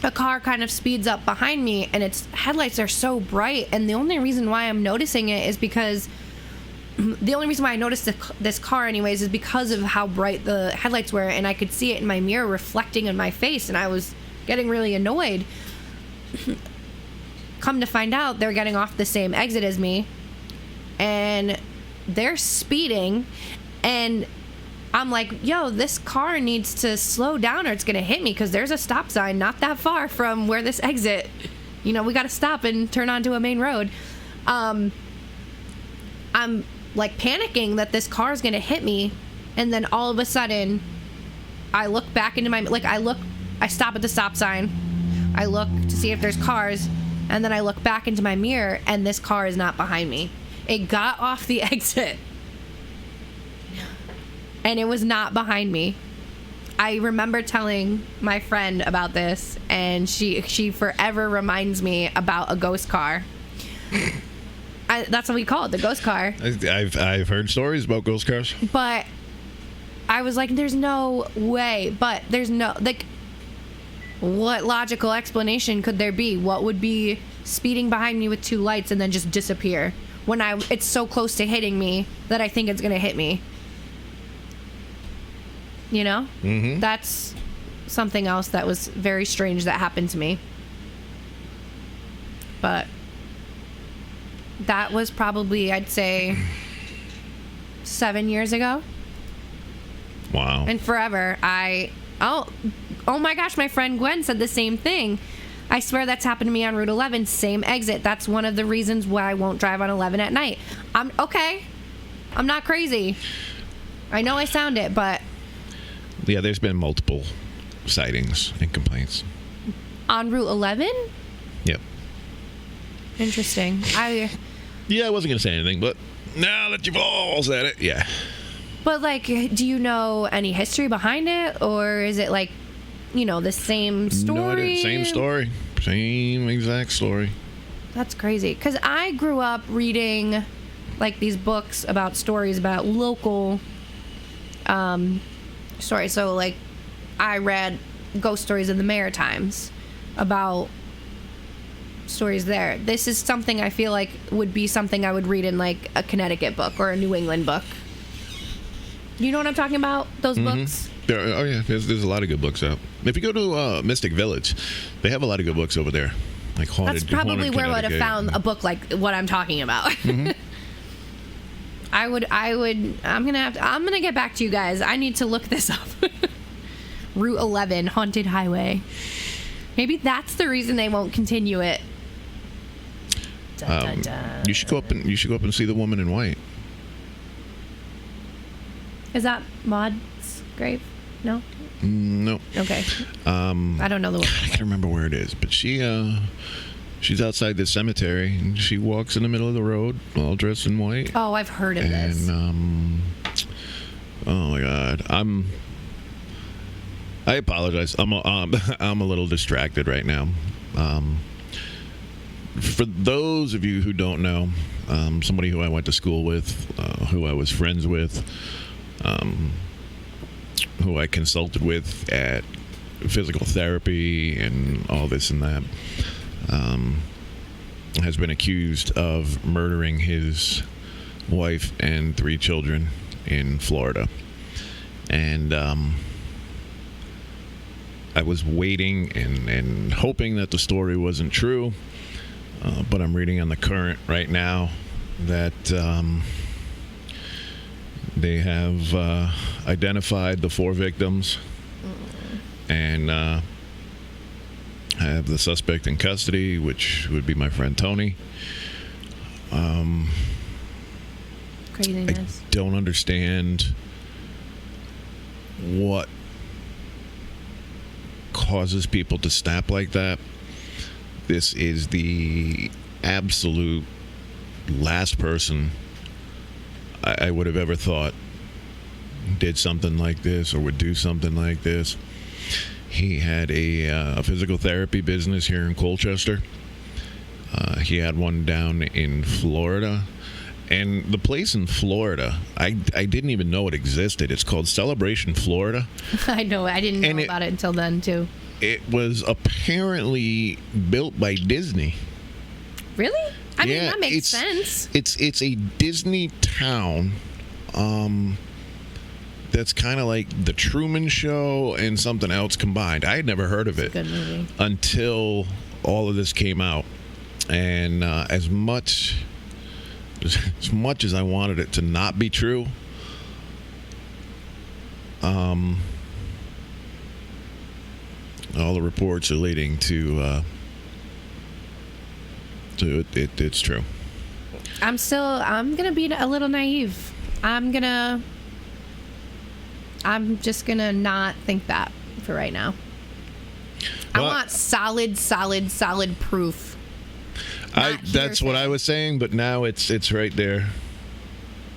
a car kind of speeds up behind me, and its headlights are so bright. And the only reason why I'm noticing it is because the only reason why I noticed this car anyways is because of how bright the headlights were, and I could see it in my mirror reflecting in my face, and I was getting really annoyed. Come to find out, they're getting off the same exit as me, and they're speeding, and I'm like, yo, this car needs to slow down or it's gonna hit me, because there's a stop sign not that far from where this exit, we gotta stop and turn onto a main road. I'm like panicking that this car is gonna hit me, and then all of a sudden I look back into my, I stop at the stop sign, I look to see if there's cars, and then I look back into my mirror, and this car is not behind me. It got off the exit, and it was not behind me. I remember telling my friend about this, and she forever reminds me about a ghost car. That's what we call it, the ghost car. I've heard stories about ghost cars. But I was like, there's no way. But there's no, what logical explanation could there be? What would be speeding behind me with two lights and then just disappear when it's so close to hitting me that I think it's going to hit me? Mm-hmm. That's something else that was very strange that happened to me. But that was probably, I'd say, 7 years ago. Wow. And forever, oh my gosh, my friend Gwen said the same thing. I swear that's happened to me on Route 11, same exit. That's one of the reasons why I won't drive on 11 at night. I'm not crazy. I know I sound it, but... Yeah, there's been multiple sightings and complaints. On Route 11? Yep. Interesting. I wasn't going to say anything, but now that you've all said it, yeah. But, do you know any history behind it? Or is it, the same story? No idea. Same story. Same exact story. That's crazy. Because I grew up reading, these books about stories about local stories. So, I read ghost stories in the Maritimes about stories there. This is something I feel like would be something I would read in, a Connecticut book or a New England book. You know what I'm talking about? Those books? Oh, yeah. There's a lot of good books out. If you go to Mystic Village, they have a lot of good books over there. Haunted. That's probably where I would have found a book like what I'm talking about. Mm-hmm. I'm gonna get back to you guys. I need to look this up. Route 11, Haunted Highway. Maybe that's the reason they won't continue it. Dun, dun, dun. You should go up and see the woman in white. Is that Maud's grave? No? No. Okay. I don't know the one. I can't remember where it is, but she's outside the cemetery, and she walks in the middle of the road, all dressed in white. Oh, I've heard of this. And oh my God, I apologize. I'm a little distracted right now. For those of you who don't know, somebody who I went to school with, who I was friends with, who I consulted with at physical therapy and all this and that. has been accused of murdering his wife and 3 children in Florida. And I was waiting and hoping that the story wasn't true, but I'm reading on the Current right now that they have identified the 4 victims and have the suspect in custody, which would be my friend Tony. Craziness. I don't understand what causes people to snap like that. This is the absolute last person I would have ever thought did something like this or would do something like this. He had a physical therapy business here in Colchester. He had one down in Florida. And the place in Florida, I didn't even know it existed. It's called Celebration Florida. I know. I didn't know about it until then, too. It was apparently built by Disney. Really? I mean, that makes sense. It's a Disney town that's kind of like The Truman Show and something else combined. I had never heard of it Good movie. until all of this came out. And as much as I wanted it to not be true, all the reports are leading to it's true. I'm gonna be a little naive. I'm just gonna not think that for right now. Well, I want solid proof. That's what I was saying, but now it's right there.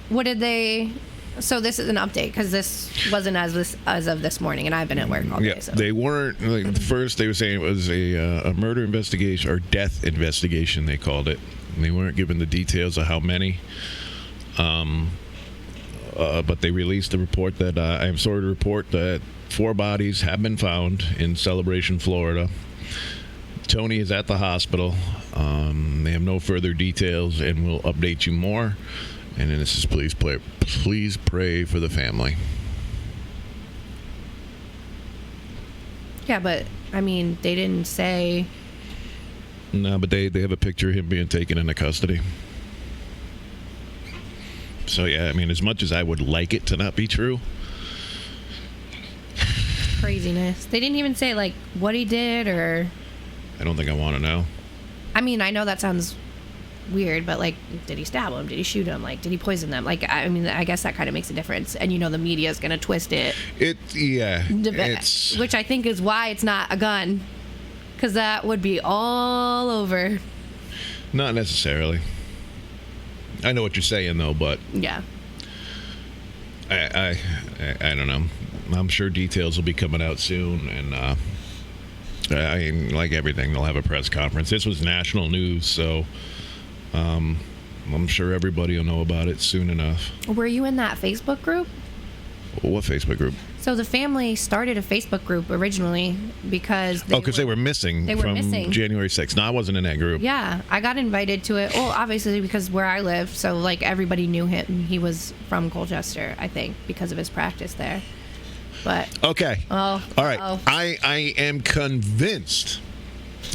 What did they? So this is an update because this wasn't as of this morning, and I've been at work all day. Yeah, So. they weren't. Like, first, they were saying it was a murder investigation or death investigation. They called it. And they weren't given the details of how many. But they released a report that I am sorry to report that 4 bodies have been found in Celebration, Florida. Tony is at the hospital. They have no further details, and we'll update you more. And then this is please pray for the family. Yeah, but I mean, they didn't say. No, but they have a picture of him being taken into custody. So yeah, I mean, as much as I would like it to not be true, Craziness. They didn't even say like what he did or. I don't think I want to know. I mean, I know that sounds weird, but like, did he stab him? Did he shoot him? Like, did he poison them? Like, I mean, I guess that kind of makes a difference. And the media is going to twist it. Which I think is why it's not a gun, because that would be all over. Not necessarily. I know what you're saying though, but Yeah. I don't know. I'm sure details will be coming out soon, and I mean, like everything, they'll have a press conference. This was national news, so I'm sure everybody will know about it soon enough. Were you in that Facebook group? What Facebook group? So the family started a Facebook group originally because they were missing from January 6th. No, I wasn't in that group. Yeah, I got invited to it. Well, obviously because where I live, so like everybody knew him. He was from Colchester, I think, because of his practice there. But okay. All right. I am convinced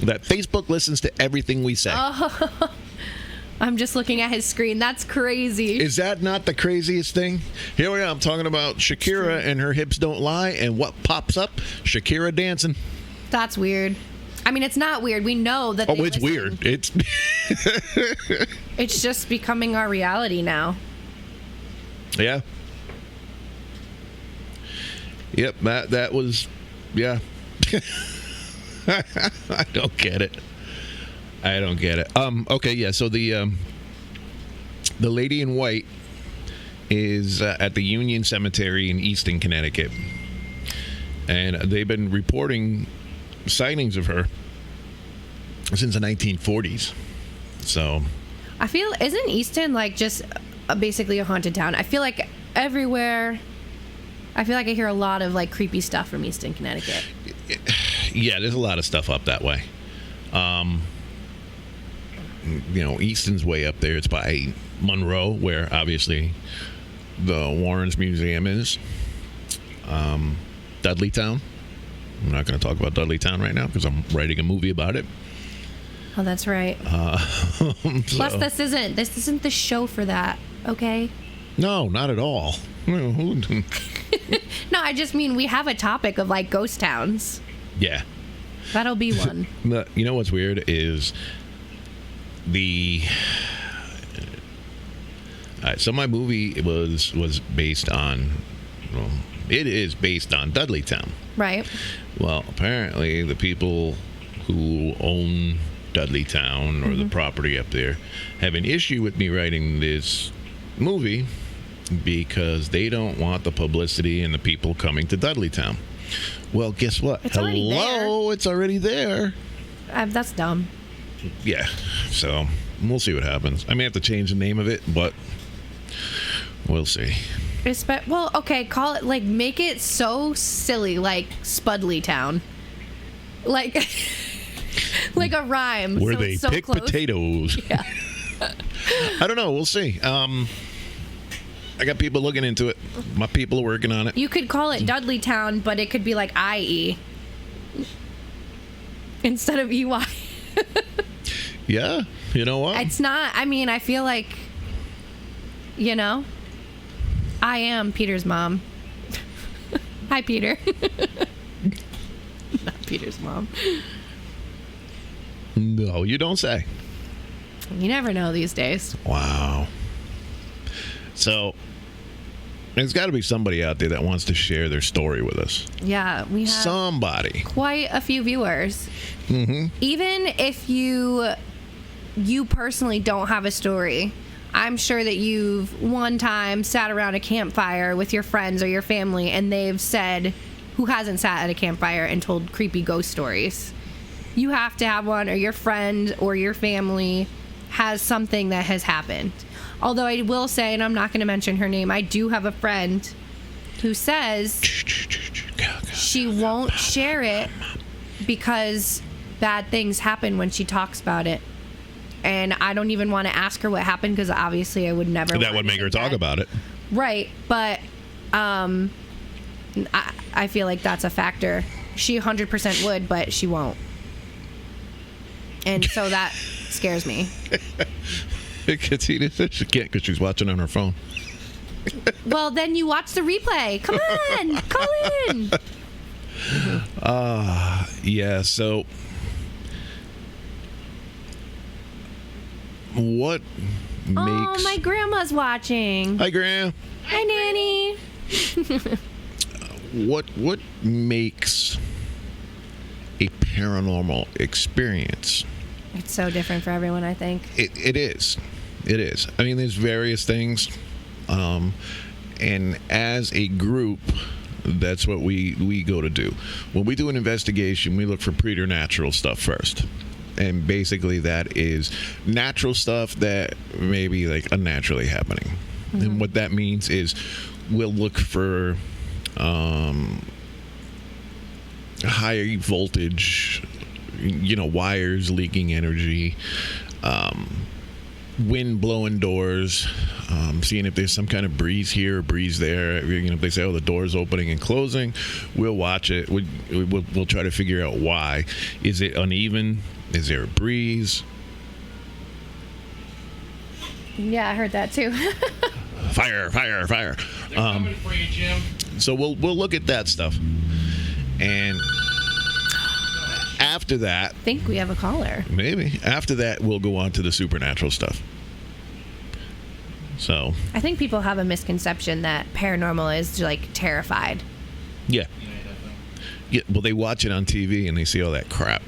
that Facebook listens to everything we say. I'm just looking at his screen. That's crazy. Is that not the craziest thing? Here we are. I'm talking about Shakira and her hips don't lie, and what pops up? Shakira dancing. That's weird. I mean, it's not weird. We know that. It's weird. It's It's just becoming our reality now. Yeah. Yep. That was. Yeah. I don't get it. Okay, yeah, so the lady in white is at the Union Cemetery in Easton, Connecticut. And they've been reporting sightings of her since the 1940s. So I feel, isn't Easton like just basically a haunted town? I feel like everywhere, I hear a lot of like creepy stuff from Easton, Connecticut. Yeah, there's a lot of stuff up that way. Easton's way up there. It's by Monroe, where obviously the Warrens Museum is. Dudleytown. I'm not going to talk about Dudleytown right now because I'm writing a movie about it. Oh, that's right. Plus, this isn't the show for that. Okay. No, not at all. No, I just mean we have a topic of like ghost towns. Yeah. That'll be one. You know what's weird is so my movie was based on, well, it is based on Dudleytown. Right. Well, apparently the people who own Dudleytown or the property up there have an issue with me writing this movie because they don't want the publicity and the people coming to Dudleytown. Well, guess what? It's already there. It's already there. That's dumb. Yeah, so we'll see what happens. I may have to change the name of it, but we'll see. Well, okay, call it, like, make it so silly, like Spudley Town. Like, like a rhyme. Where so they it's so pick close. potatoes. Yeah. I don't know. We'll see. I got people looking into it. My people are working on it. You could call it Dudley Town, but it could be like IE instead of EY. Yeah, you know what? It's not. I mean, I feel like, I am Peter's mom. Hi, Peter. Not Peter's mom. No, you don't say. You never know these days. Wow. So, there's got to be somebody out there that wants to share their story with us. Yeah, we have somebody. Quite a few viewers. Mm-hmm. Even if you personally don't have a story, I'm sure that you've one time sat around a campfire with your friends or your family and they've said, who hasn't sat at a campfire and told creepy ghost stories? You have to have one, or your friend or your family has something that has happened. Although I will say, and I'm not going to mention her name, I do have a friend who says she won't share it because bad things happen when she talks about it. And I don't even want to ask her what happened because obviously I would never. That would make her talk about it. Right. But I feel like that's a factor. She 100% would, but she won't. And so that scares me. She can't because she's watching on her phone. Well, then you watch the replay. Come on, call in. Yeah, so what makes... Oh, my grandma's watching. Hi, Graham. Hi, Nanny. What makes a paranormal experience? It's so different for everyone, I think. It is. It is. I mean, there's various things. And as a group, that's what we go to do. When we do an investigation, we look for preternatural stuff first. And basically that is natural stuff that may be like unnaturally happening. Mm-hmm. And what that means is we'll look for high voltage, wires leaking energy, wind blowing doors, seeing if there's some kind of breeze here or breeze there. If they say, oh, the door's opening and closing, we'll watch it. We'll try to figure out why. Is it uneven? Is there a breeze? Yeah, I heard that too. Fire. They're coming for you, Jim. So we'll look at that stuff. And after that... I think we have a caller. Maybe. After that, we'll go on to the supernatural stuff. So... I think people have a misconception that paranormal is, like, terrified. Yeah. Yeah, well, they watch it on TV and they see all that crap.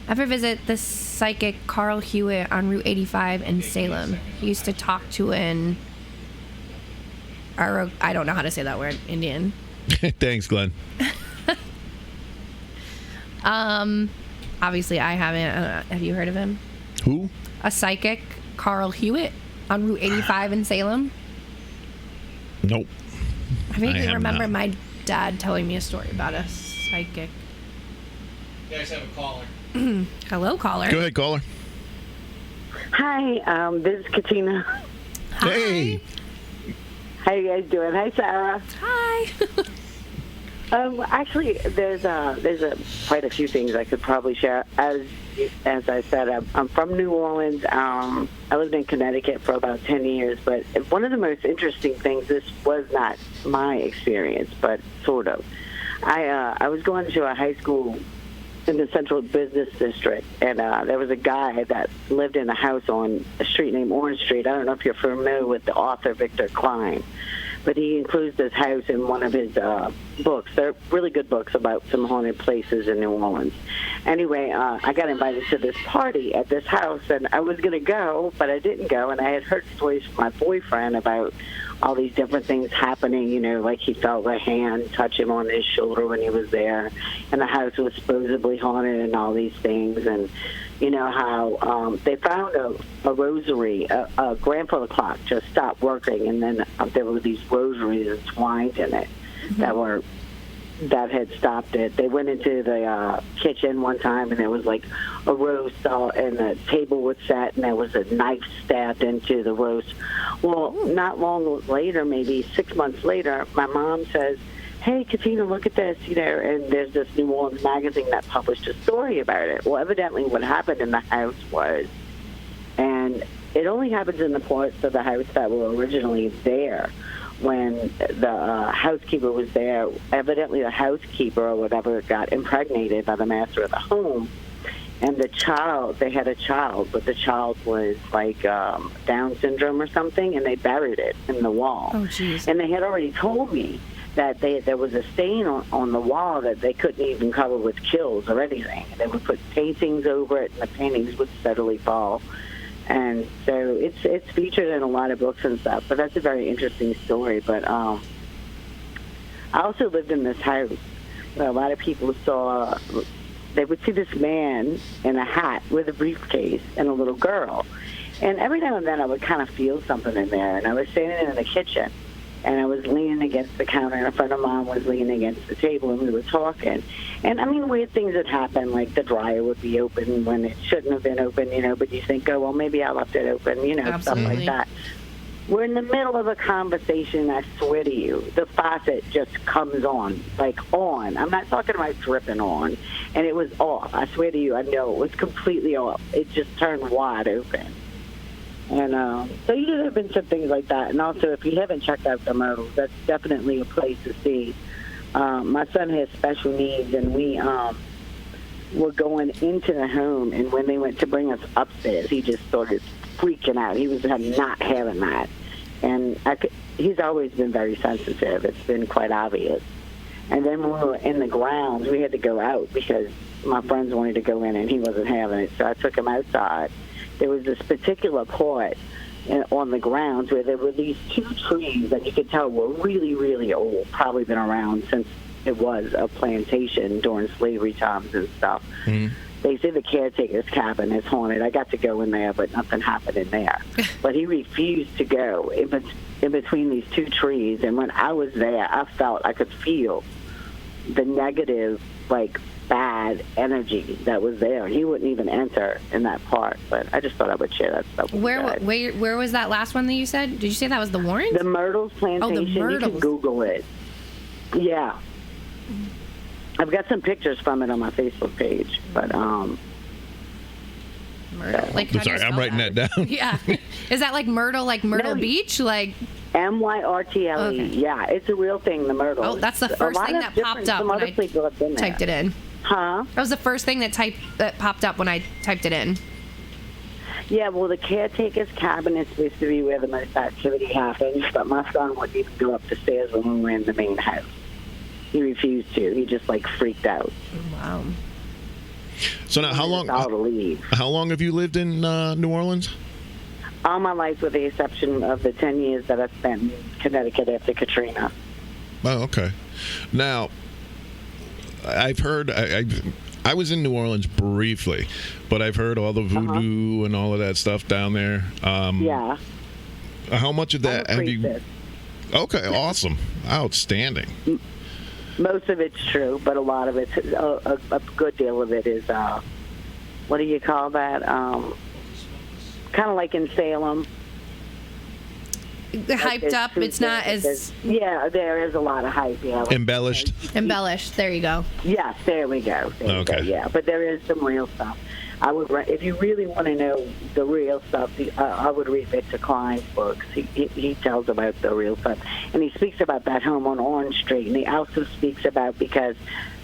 Ever visit the psychic Carl Hewitt on Route 85 in Salem? He used to talk to an... I don't know how to say that word. Indian. Thanks, Glenn. Obviously, I haven't. Have you heard of him? Who? A psychic, Carl Hewitt, on Route 85 in Salem. Nope. I vaguely remember not. my dad telling me a story about a psychic. You guys have a caller. Hello, caller. Go ahead, caller. Hi, this is Katina. Hey. How you guys doing? Hi, Sarah. Hi. Actually, there's quite a few things I could probably share. As I said, I'm from New Orleans. I lived in Connecticut for about 10 years, but one of the most interesting things, this was not my experience, but sort of. I was going to a high school in the Central Business District, and there was a guy that lived in a house on a street named Orange Street. I don't know if you're familiar with the author Victor Klein, but he includes this house in one of his books. They're really good books about some haunted places in New Orleans. Anyway, I got invited to this party at this house, and I was going to go, but I didn't go, and I had heard stories from my boyfriend about all these different things happening, you know, like he felt a hand touch him on his shoulder when he was there, and the house was supposedly haunted and all these things, and you know how they found a rosary, a grandfather clock just stopped working, and then there were these rosaries entwined in it that had stopped it. They went into the kitchen one time, and there was like a roast, and the table was set, and there was a knife stabbed into the roast. Well, not long later, maybe 6 months later, my mom says, "Hey, Katina, look at this," you know, and there's this New Orleans magazine that published a story about it. Well, evidently what happened in the house was, and it only happens in the parts of the house that were originally there. When the housekeeper was there, evidently the housekeeper or whatever got impregnated by the master of the home, and the child, they had a child, but the child was like Down syndrome or something, and they buried it in the wall. Oh, jeez. And they had already told me that there was a stain on the wall that they couldn't even cover with quills or anything. They would put paintings over it, and the paintings would steadily fall. And so it's featured in a lot of books and stuff, but that's a very interesting story. But I also lived in this house where a lot of people saw, they would see this man in a hat with a briefcase and a little girl. And every now and then I would kind of feel something in there, and I was standing in the kitchen, and I was leaning against the counter, and a friend of mine was leaning against the table, and we were talking. And, I mean, weird things would happen, like the dryer would be open when it shouldn't have been open, you know, but you think, oh, well, maybe I left it open, you know, Absolutely. stuff like that. We're in the middle of a conversation, I swear to you, the faucet just comes on, like on. I'm not talking about dripping on. And it was off. I swear to you, I know it was completely off. It just turned wide open. And so, you know, there have been some things like that. And also, if you haven't checked out the Myrtles, that's definitely a place to see. My son has special needs, and we were going into the home, and when they went to bring us upstairs, he just started freaking out. He was not having that. And he's always been very sensitive. It's been quite obvious. And then when we were in the grounds, we had to go out because my friends wanted to go in, and he wasn't having it. So I took him outside. There was this particular part on the grounds where there were these two trees that you could tell were really, really old, probably been around since it was a plantation during slavery times and stuff. Mm-hmm. They say the caretaker's cabin is haunted. I got to go in there, but nothing happened in there. But he refused to go in between these two trees. And when I was there, I could feel the negative, like, bad energy that was there. He wouldn't even enter in that part. But I just thought I would share that stuff with you guys. Where was that last one that you said? Did you say that was the Warrens? The Myrtles Plantation. Oh, the Myrtles. You can Google it. Yeah. I've got some pictures from it on my Facebook page. But Myrtle. Like, I'm sorry, I'm writing that down. Yeah. Is that like Myrtle, like Myrtle Beach? Like Myrtle. Okay. Yeah, it's a real thing, the Myrtles. Oh, that's the first thing that popped up when I typed it in. Huh? That was the first thing that popped up when I typed it in. Yeah, well, the caretaker's cabin is supposed to be where the most activity happens, but my son wouldn't even go up the stairs when we were in the main house. He refused to. He just, like, freaked out. Wow. So now, how long have you lived in New Orleans? All my life, with the exception of the 10 years that I spent in Connecticut after Katrina. Oh, okay. Now, I've heard... I was in New Orleans briefly, but I've heard all the voodoo and all of that stuff down there. Yeah. How much of that I'm a have you... priestess. Okay, awesome. Outstanding. Most of it's true, but a lot of it's... A good deal of it is... what do you call that? kind of like in Salem. Hyped up. It's not as Yeah, there is a lot of hype. Yeah. Like, Embellished. embellished. There you go. Yes, there we go. There we go. Okay. Yeah, but there is some real stuff. I would, if you really want to know the real stuff, I would read Victor Klein's books. He tells about the real stuff, and he speaks about that home on Orange Street, and he also speaks about, because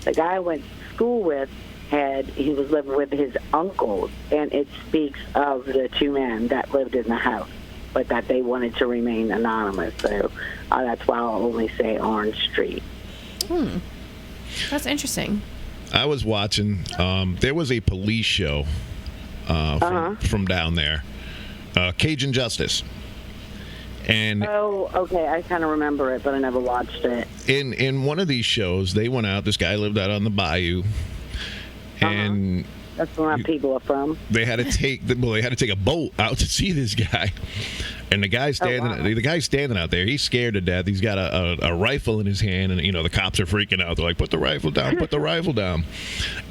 the guy I went to school with he was living with his uncles, and it speaks of the two men that lived in the house, but that they wanted to remain anonymous. So that's why I'll only say Orange Street. That's interesting. I was watching. There was a police show from down there, Cajun Justice, and Oh, okay. I kind of remember it, but I never watched it. in one of these shows, they went out. This guy lived out on the bayou, and That's where my people are from. they had to take a boat out to see this guy. And the guy's standing out there. He's scared to death. He's got a rifle in his hand, and the cops are freaking out. They're like, "Put the rifle down! Put the rifle down!"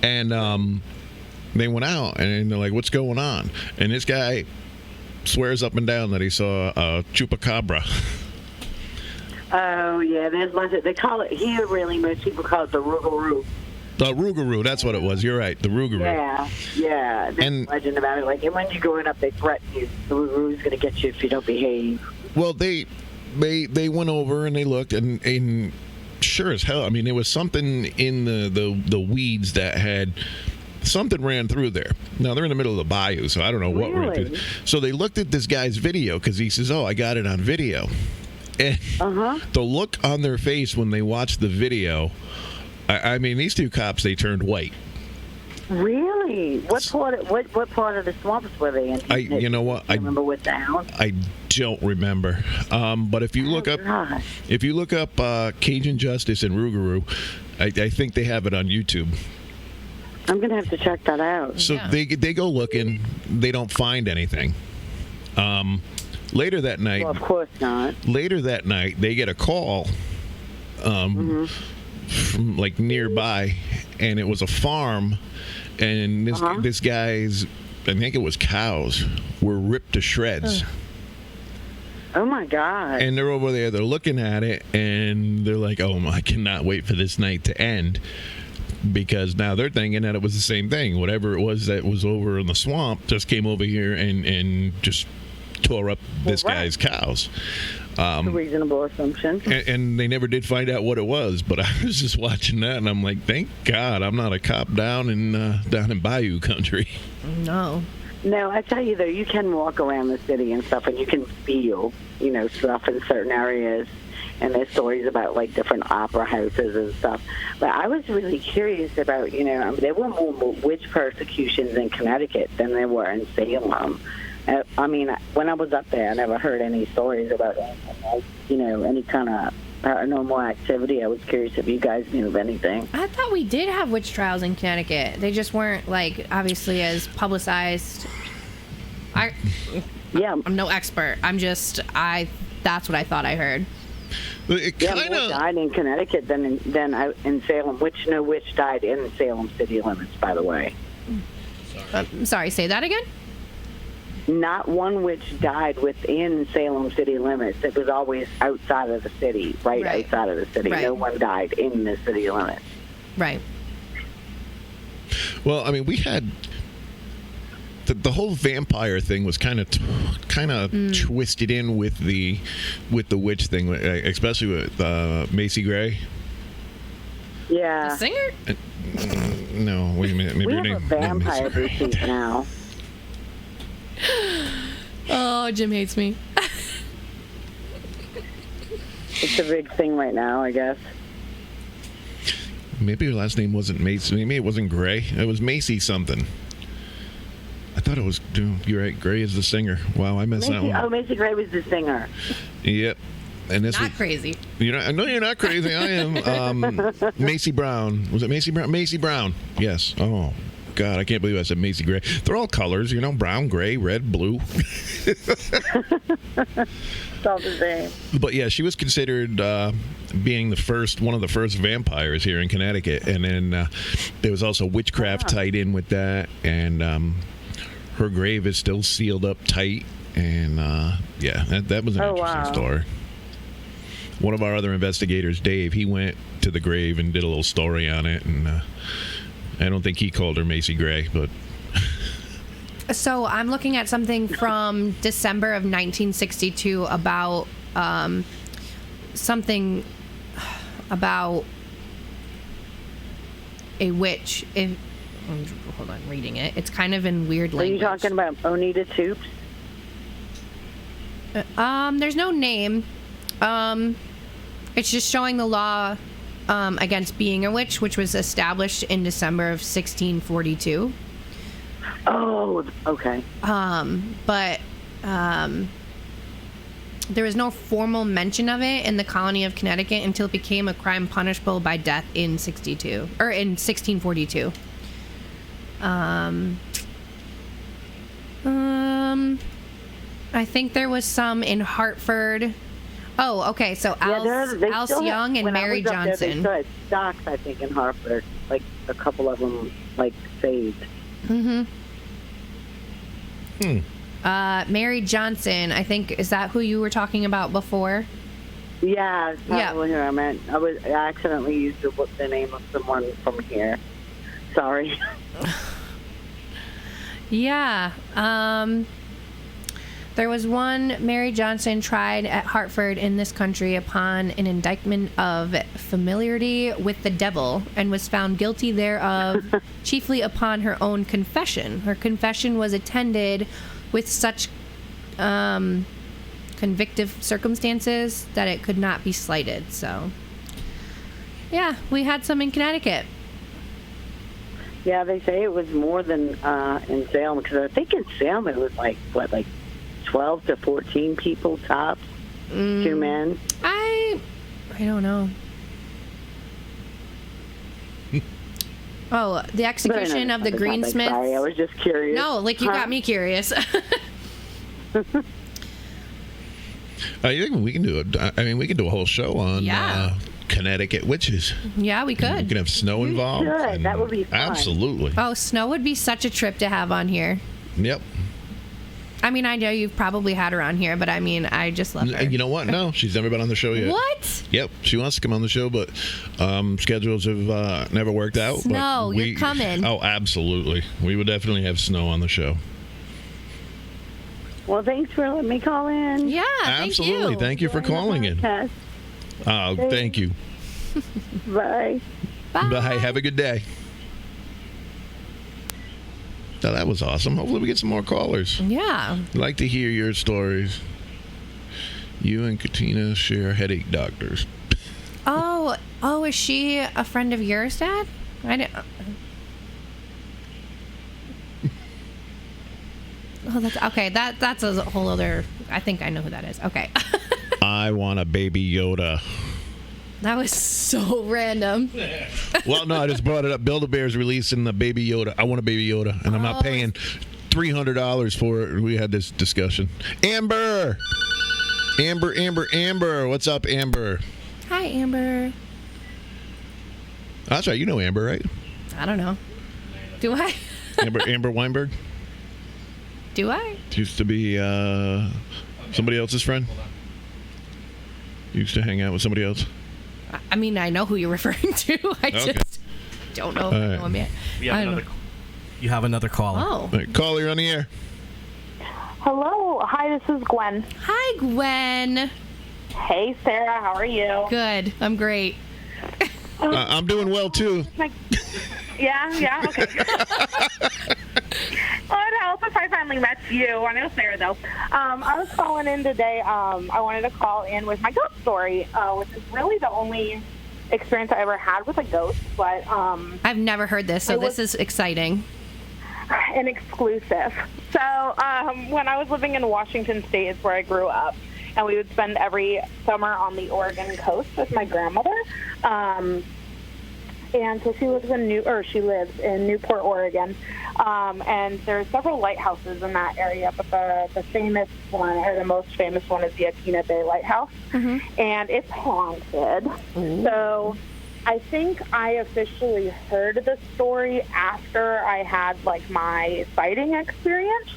And they went out, and they're like, "What's going on?" And this guy swears up and down that he saw a chupacabra. Oh, yeah. There's lots of, they call it here, really, most people call it the Rougarou. The Rougarou, that's what it was. You're right, the Rougarou. Yeah. There's And- a legend about it. Like, and when you're growing up, they threaten you. The Rougarou's going to get you if you don't behave. Well, they went over and they looked, and sure as hell, I mean, there was something in the weeds that had something ran through there. Now they're in the middle of the bayou, so I don't know what ran through. So they looked at this guy's video because he says, "Oh, I got it on video." And the look on their face when they watched the video, I mean, these two cops, they turned white. Really? What part of the swamps were they in? You know what? Do you remember what town? I don't remember. But if you look up, God. Cajun Justice and Rougarou, I think they have it on YouTube. I'm going to have to check that out. So they go looking, they don't find anything. Later that night, Well, of course not. Later that night, they get a call from like nearby, and it was a farm, and this guy's, I think it was cows, were ripped to shreds. Oh, my God. And they're over there, they're looking at it, and they're like, "Oh, I cannot wait for this night to end." Because now they're thinking that it was the same thing. Whatever it was that was over in the swamp just came over here and just tore up this guy's cows. That's a reasonable assumption. And they never did find out what it was. But I was just watching that, and I'm like, thank God I'm not a cop down in Bayou country. No. No, I tell you, though, you can walk around the city and stuff, and you can feel, stuff in certain areas. And there's stories about, like, different opera houses and stuff. But I was really curious about, there were more witch persecutions in Connecticut than there were in Salem. I mean, when I was up there, I never heard any stories about, any kind of paranormal activity. I was curious if you guys knew of anything. I thought we did have witch trials in Connecticut. They just weren't, like, obviously as publicized. I'm no expert. That's what I thought I heard. It More died in Connecticut than in Salem. No witch died in Salem city limits, by the way. Sorry, say that again? Not one witch died within Salem city limits. It was always outside of the city, right. Outside of the city. Right. No one died in the city limits. Right. Well, I mean, we had the whole vampire thing was kind of twisted in with the witch thing, especially with Macy Gray. Yeah. The singer? No, wait a minute. Maybe We her have a name vampire boutique now. Oh, Jim hates me. It's a big thing right now, I guess. Maybe her last name wasn't Macy. Maybe it wasn't Gray. It was Macy something. I thought it was. You're right. Gray is the singer. Wow, I messed that one. Oh, Macy Gray was the singer. Yep. And this Not crazy. No, you're not crazy. I am. Macy Brown. Was it Macy Brown? Macy Brown. Yes. Oh, God. I can't believe I said Macy Gray. They're all colors, brown, gray, red, blue. It's all the same. But yeah, she was considered being one of the first vampires here in Connecticut. And then there was also witchcraft tied in with that. And her grave is still sealed up tight. And, yeah, that was an interesting story. One of our other investigators, Dave, he went to the grave and did a little story on it. And I don't think he called her Macy Gray, but... So I'm looking at something from December of 1962 about something about a witch. Hold on, reading it. It's kind of in weird language. Are you talking about Onita Toops? There's no name. It's just showing the law against being a witch, which was established in December of 1642. Oh, okay. But there was no formal mention of it in the colony of Connecticut until it became a crime punishable by death in 1642. I think there was some in Hartford. Oh, okay. So Alice Young and Mary Johnson. They still had stocks, I think, in Hartford. Like a couple of them, like saved. Mary Johnson, I think, is that who you were talking about before? Yeah, that's probably who I meant. I accidentally used the name of someone from here. Sorry. Yeah. There was one Mary Johnson tried at Hartford in this country upon an indictment of familiarity with the devil and was found guilty thereof chiefly upon her own confession. Her confession was attended with such convictive circumstances that it could not be slighted. So, yeah, we had some in Connecticut. Yeah, they say it was more than in Salem, because I think in Salem it was like 12 to 14 people tops, 2 men. I don't know. Oh, the execution of the Greensmiths. Sorry, I was just curious. No, like you got me curious. I think we can do it. I mean, we can do a whole show on Connecticut witches. Yeah, we could. We can have snow involved. Should. That would be fun. Absolutely. Oh, snow would be such a trip to have on here. Yep. I mean, I know you've probably had her on here, but I mean, I just love her. You know what? No, she's never been on the show yet. What? Yep, she wants to come on the show, but schedules have never worked out. Snow, you're coming. Oh, absolutely. We would definitely have Snow on the show. Well, thanks for letting me call in. Yeah, absolutely. Thank you for calling in. Thank you. Bye. Bye. Have a good day. Now, that was awesome. Hopefully we get some more callers. Yeah. I'd like to hear your stories. You and Katina share headache doctors. Oh, is she a friend of yours, Dad? I didn't. Oh, that's okay. That's a whole other. I think I know who that is. Okay. I want a baby Yoda. That was so random. Well, no, I just brought it up. Build-A-Bear's releasing the baby Yoda. I want a baby Yoda, and I'm not paying $300 for it. We had this discussion. Amber, what's up, Amber? Hi, Amber. That's right. You know Amber, right? I don't know. Do I? Amber Weinberg. Do I? Used to be somebody else's friend. Used to hang out with somebody else. I mean, I know who you're referring to. I just don't know if I know him yet. You have another caller. Oh. Right, caller, you're on the air. Hello. Hi, this is Gwen. Hi, Gwen. Hey, Sarah. How are you? Good. I'm great. I'm doing well, too. Yeah, okay. Well, it helps if I finally met you. I know Sarah, though. I was calling in today. I wanted to call in with my ghost story, which is really the only experience I ever had with a ghost. But I've never heard this, so this is exciting. An exclusive. So when I was living in Washington State, is where I grew up, and we would spend every summer on the Oregon coast with my grandmother. And so she lives in Newport, Oregon. And there are several lighthouses in that area, but the famous one, or the most famous one, is the Akina Bay Lighthouse. Mm-hmm. And it's haunted. Mm-hmm. So I think I officially heard the story after I had like my sighting experience,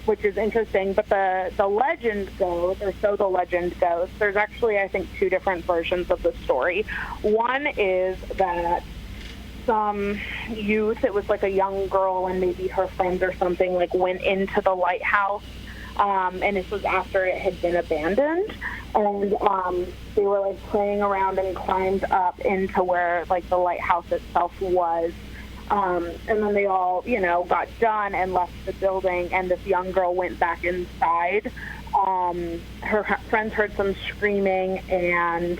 which is interesting. But the legend goes, or so the legend goes, there's actually, I think, two different versions of the story. One is that some youth, it was like a young girl and maybe her friends or something, like went into the lighthouse, and this was after it had been abandoned, and they were like playing around and climbed up into where like the lighthouse itself was, and then they all, got done and left the building, and this young girl went back inside. Her friends heard some screaming, and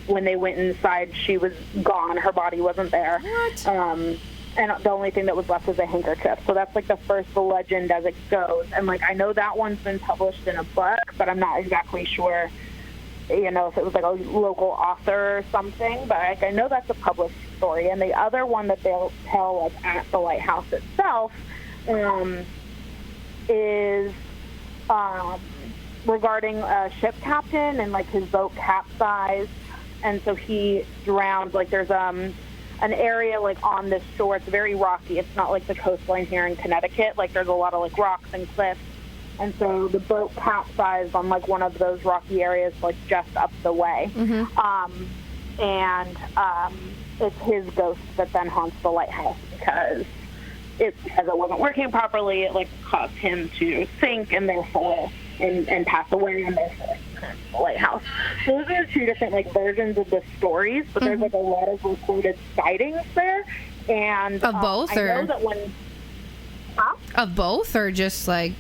when they went inside, she was gone. Her body wasn't there. What? And the only thing that was left was a handkerchief. So that's like the first legend as it goes. And like I know that one's been published in a book, but I'm not exactly sure, if it was like a local author or something. But like I know that's a published story. And the other one that they'll tell like at the lighthouse itself is regarding a ship captain and like his boat capsized. And so he drowned. Like there's an area like on this shore. It's very rocky. It's not like the coastline here in Connecticut. Like there's a lot of like rocks and cliffs. And so the boat capsized on like one of those rocky areas, like just up the way. Mm-hmm. It's his ghost that then haunts the lighthouse because it wasn't working properly. It like caused him to sink and therefore and pass away, and therefore the lighthouse. So those are two different like versions of the stories, but there's like a lot of recorded sightings there. And of both, I know that of both, or just like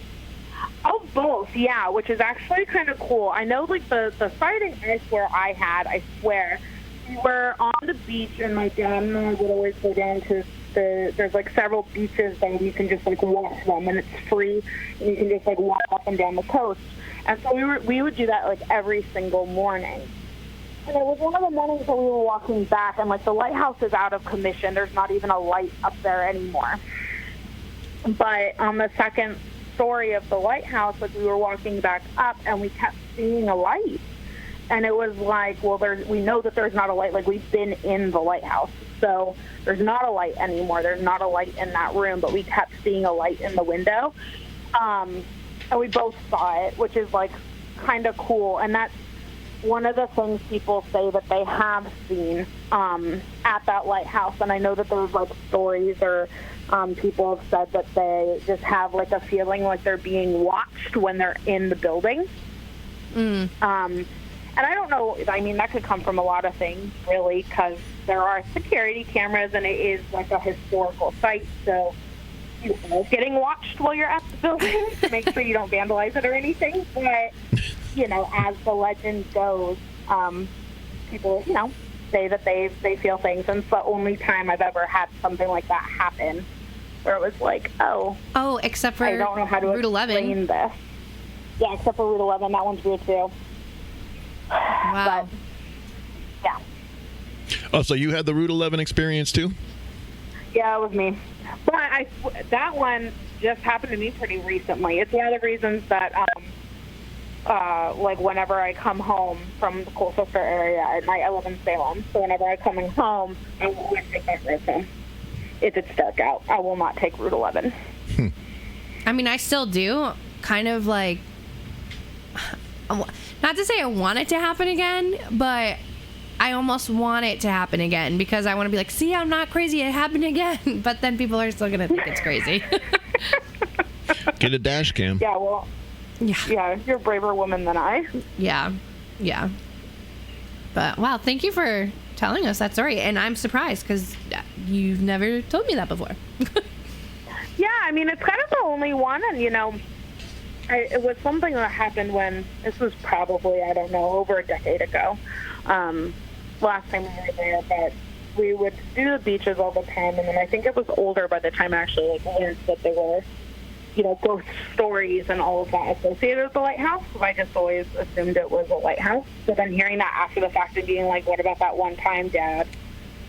of both, yeah, which is actually kind of cool. I know like the sighting I swear we were on the beach, and my dad and I would always go down to there's like several beaches that you can just like walk them, and it's free, and you can just like walk up and down the coast. And so we would do that like every single morning. And it was one of the mornings that we were walking back, and like the lighthouse is out of commission. There's not even a light up there anymore. But on the second story of the lighthouse, like we were walking back up, and we kept seeing a light. And it was like, well, we know that there's not a light. Like we've been in the lighthouse. So there's not a light anymore. There's not a light in that room, but we kept seeing a light in the window. And we both saw it, which is like kind of cool. And that's one of the things people say that they have seen at that lighthouse. And I know that there's like stories or people have said that they just have like a feeling like they're being watched when they're in the building. And I don't know, I mean, that could come from a lot of things, really, because there are security cameras, and it is like a historical site, so getting watched while you're at the building to make sure you don't vandalize it or anything. But, as the legend goes, people, say that they feel things, and it's the only time I've ever had something like that happen, where it was like, oh, except for I don't know how to Route 11. explain this. Yeah, except for Route 11, that one's weird too. Wow. But, yeah. Oh, so you had the Route 11 experience too? Yeah, it was me. But that one just happened to me pretty recently. It's one of the reasons that, like, whenever I come home from the Colchester area at night, I live in Salem, so whenever I'm coming home, I will always take that route home. If it's dark out, I will not take Route 11. I mean, I still do. Kind of like, not to say I want it to happen again, but I almost want it to happen again because I want to be like, see, I'm not crazy. It happened again. But then people are still going to think it's crazy. Get a dash cam. Yeah, well, yeah, you're a braver woman than I. Yeah. But, wow, thank you for telling us that story. And I'm surprised because you've never told me that before. Yeah, I mean, it's kind of the only one. And, it was something that happened when, this was probably, I don't know, over a decade ago. Last time we were there, but we would do the beaches all the time. And then I think it was older by the time I actually learned that they were, ghost stories and all of that associated with the lighthouse. I just always assumed it was a lighthouse. So then hearing that after the fact and being like, what about that one time, Dad?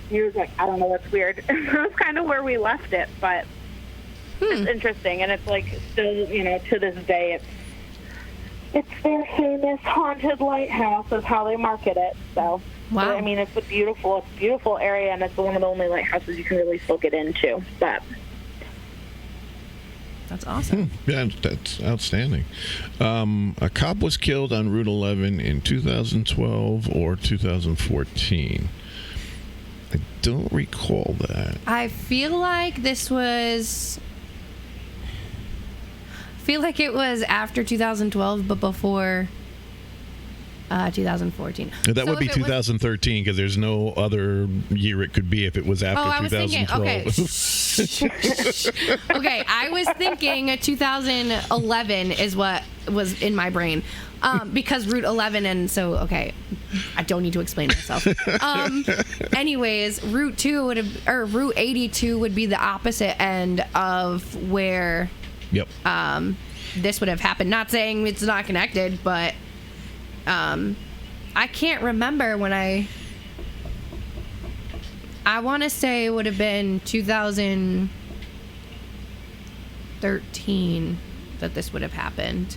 He was like, I don't know, that's weird. That's kind of where we left it, but it's interesting. And it's like still, to this day, it's their famous haunted lighthouse is how they market it. So Wow. I mean, it's a beautiful area, and it's one of the only lighthouses you can really still get into. But That's awesome. Yeah, that's outstanding. A cop was killed on Route 11 in 2012 or 2014. I don't recall that. I feel like this was. I feel like it was after 2012, but before 2014. That So would be if it was- 2013 because there's no other year it could be if it was after Oh, I was thinking. 2012. Okay. Okay, I was thinking 2011 is what was in my brain, because Route 11, and so okay, I don't need to explain myself. Anyways, Route 2 would have, or Route 82 would be the opposite end of where Yep. this would have happened. Not saying it's not connected, but I can't remember when I want to say it would have been 2013 that this would have happened.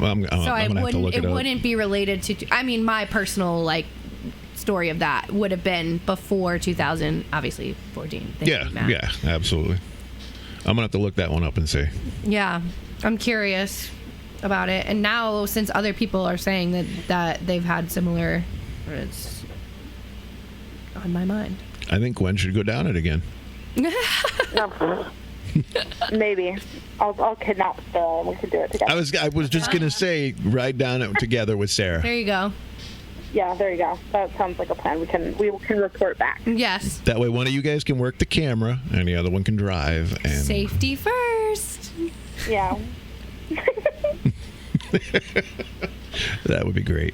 I'm So gonna have to look it it up. wouldn't be related to. I mean, my personal story of that would have been before 2000, obviously 14. Thank you, Matt. Yeah, absolutely. I'm gonna have to look that one up and see. Yeah, I'm curious about it, and now since other people are saying that they've had similar, it's on my mind. I think Gwen should go down it again. maybe I'll kidnap Phil and we can do it together. I was just gonna say ride down it together with Sarah. There you go. Yeah, there you go. That sounds like a plan. We can report back. Yes. That way, one of you guys can work the camera, and the other one can drive. And Safety first. Yeah. that would be great.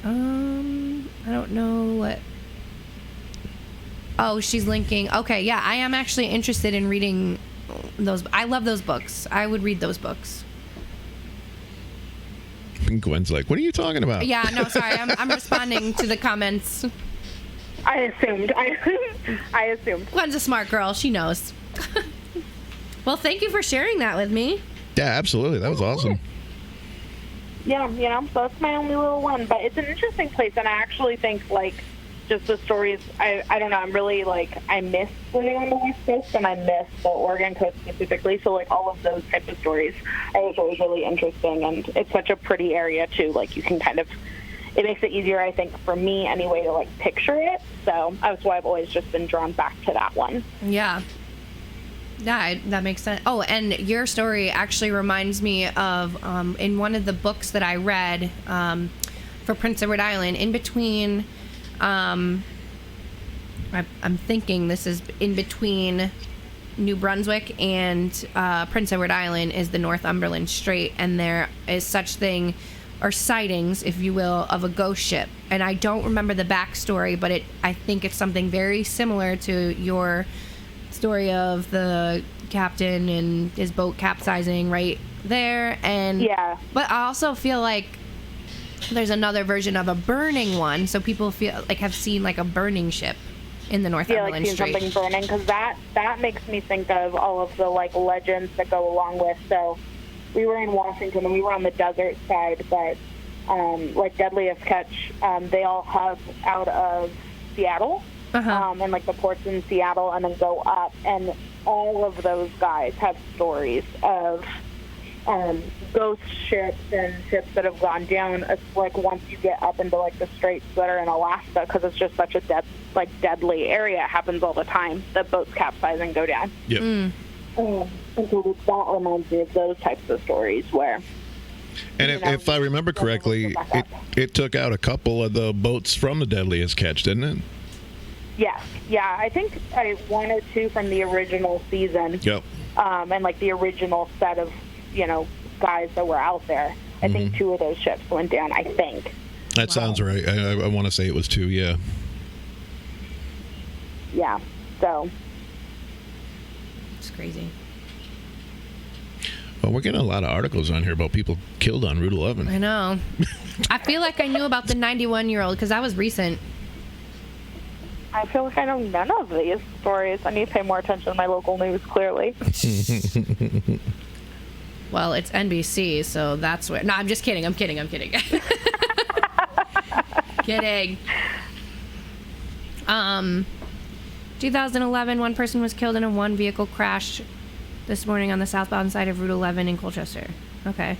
I don't know what. Oh, she's linking. Okay, yeah, I am actually interested in reading those. I love those books. I would read those books. And Gwen's like, "What are you talking about?" Yeah, no, sorry. I'm responding to the comments. I assumed. I assumed. Gwen's a smart girl. She knows. Well, thank you for sharing that with me. Yeah, absolutely. That was awesome. Yeah, so that's my only little one. But it's an interesting place, and I actually think, just the stories, I don't know, I'm really, I miss living on the West Coast, and I miss the Oregon coast specifically, so, all of those types of stories are always really interesting, and it's such a pretty area, too. You can kind of, it makes it easier, I think, for me, anyway, to, picture it, so that's why I've always just been drawn back to that one. Yeah. Yeah, that makes sense. Oh, and your story actually reminds me of in one of the books that I read for Prince Edward Island, in between, I'm thinking this is in between New Brunswick and Prince Edward Island is the Northumberland Strait, and there is such thing, or sightings, if you will, of a ghost ship. And I don't remember the backstory, but I think it's something very similar to your story of the captain and his boat capsizing right there. And Yeah. but I also feel like there's another version of a burning one, so people feel have seen a burning ship in the Northumberland seeing Strait. something burning, because that makes me think of all of the legends that go along with. So we were in Washington and we were on the desert side, but Deadliest Catch, they all hub out of Seattle. Uh-huh. And the ports in Seattle, and then go up, and all of those guys have stories of ghost ships and ships that have gone down. It's once you get up into the straits that are in Alaska, because it's just such a deadly area. It happens all the time. The boats capsize and go down. Yep. And so that reminds me of those types of stories where. And if I remember correctly, it took out a couple of the boats from the Deadliest Catch, didn't it? Yes, yeah. I think one or two from the original season. Yep. And the original set of, guys that were out there. I think two of those ships went down, I think. That sounds right. I want to say it was two, yeah. Yeah, so. It's crazy. Well, we're getting a lot of articles on here about people killed on Route 11. I know. I feel like I knew about the 91-year-old because that was recent. I feel like I know none of these stories. I need to pay more attention to my local news, clearly. Well, it's NBC, so that's where. No, I'm just kidding. I'm kidding. Kidding. 2011, one person was killed in a one-vehicle crash this morning on the southbound side of Route 11 in Colchester. Okay.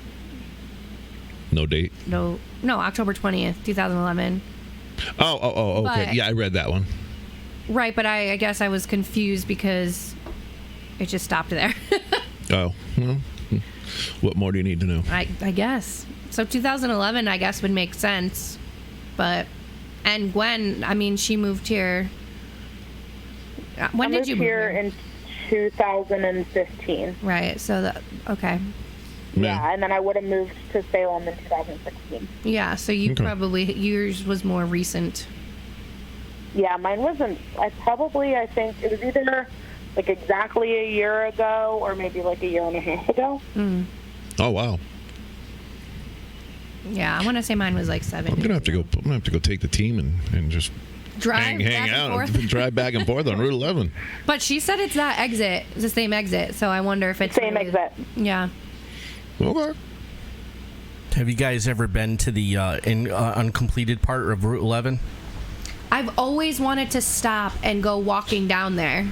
No date? No, October 20th, 2011. Oh, okay. But- Yeah, I read that one. Right, but I guess I was confused because it just stopped there. Oh, well, what more do you need to know? I guess. So 2011, I guess, would make sense. And Gwen, I mean, she moved here. When did you move here in 2015. Right, so okay. Yeah, and then I would have moved to Salem in 2016. Yeah, so you Okay. probably, yours was more recent. Yeah, mine wasn't. I think it was either like exactly a year ago or maybe like a year and a half ago. Oh, wow. Yeah, I want to say mine was like 7. I'm gonna have to go take the team and just Drive hang back and out forth. and drive back and forth on Route 11. But she said it's that exit, it's the same exit, so I wonder if it's Same really- exit. Yeah. Okay. Have you guys ever been to the uncompleted part of Route 11? I've always wanted to stop and go walking down there.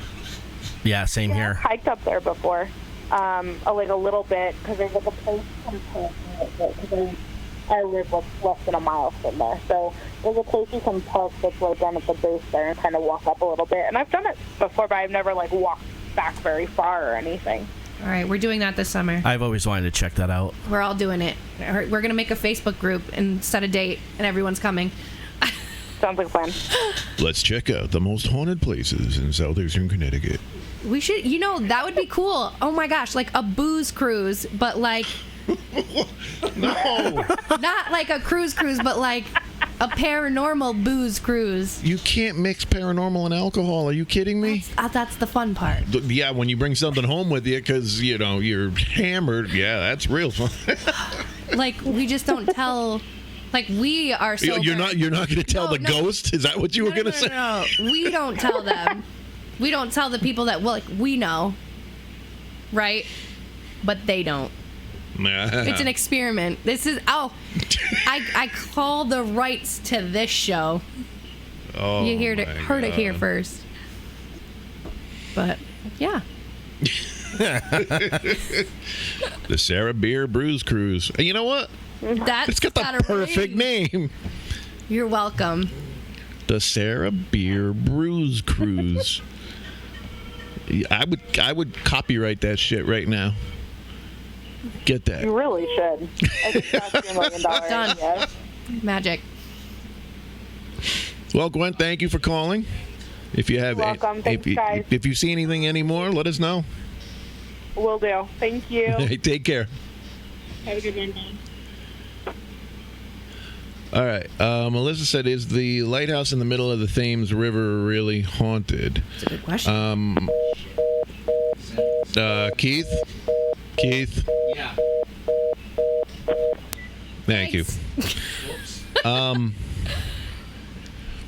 Yeah, same I've here. hiked up there before, like a little bit, because there's like a place you can park, because I live like less than a mile from there. So there's a place you can park that's right down at the base there and kind of walk up a little bit. And I've done it before, but I've never like walked back very far or anything. All right, we're doing that this summer. I've always wanted to check that out. We're all doing it. We're going to make a Facebook group and set a date, and everyone's coming. Sounds like a plan. Let's check out the most haunted places in southeastern Connecticut. We should, that would be cool. Oh my gosh, like a booze cruise, but like, No, not like a cruise, but like a paranormal booze cruise. you can't mix paranormal and alcohol. Are you kidding me? That's the fun part. Yeah, when you bring something home with you because, you're hammered, yeah, that's real fun. Like, we just don't tell, like, we are so. You're not going to tell the ghost? Is that what you were going to say? No. We don't tell them. We don't tell the people that, we know. Right? But they don't. It's an experiment. This is, I call the rights to this show. Oh, You my heard it here God. first. But, yeah. The Sarah Beer Brews Cruise. You know what? It's got the perfect name. You're welcome. The Sarah Beer Brews Cruise. I would copyright that shit right now. Get that. You really should. I think that's $2 million. Done. idea. Magic. Well, Gwen, thank you for calling. If you have, You're welcome. Thanks, guys. if you see anything anymore, let us know. Will do. Thank you. Hey, take care. Have a good one. All right. Melissa said, "Is the lighthouse in the middle of the Thames River really haunted?" That's a good question. Keith. Yeah. Thank you.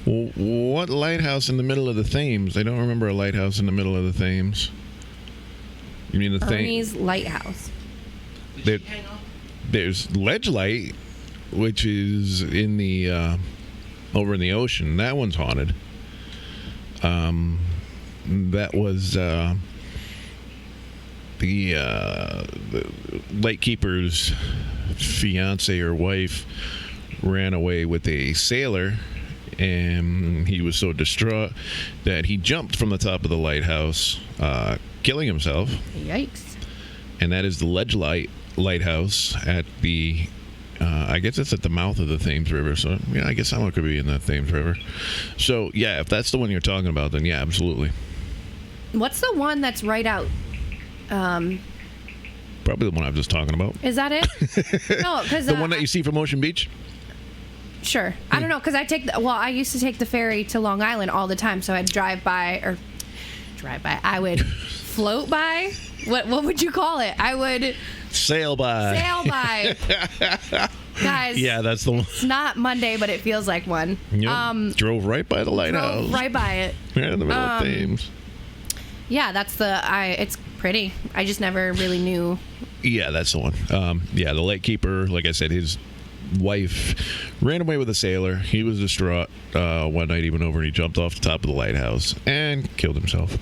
What lighthouse in the middle of the Thames? I don't remember a lighthouse in the middle of the Thames. You mean the Thames? Ernie's Lighthouse. There's Ledge Light, which is in the over in the ocean. That one's haunted. That was the lightkeeper's fiance or wife ran away with a sailor, and he was so distraught that he jumped from the top of the lighthouse, killing himself. Yikes. And that is the Ledge Light Lighthouse at the I guess it's at the mouth of the Thames River. So yeah, I guess that one could be in the Thames River. So yeah, if that's the one you're talking about, then yeah, absolutely. What's the one that's right out? Probably the one I was just talking about. Is that it? No, because The one that you see from Ocean Beach? Sure. I don't know, because I used to take the ferry to Long Island all the time, so I'd drive by. I would float by. What would you call it? I would Sail by. sail by. Guys, Yeah, that's the one. it's not Monday, but it feels like one. Yep. Drove right by the lighthouse. Drove right by it. Right in the middle of Thames. Yeah, that's it's pretty. I just never really knew. Yeah, that's the one. Yeah, the lightkeeper, like I said, his wife ran away with a sailor. He was distraught. One night he went over and he jumped off the top of the lighthouse and killed himself.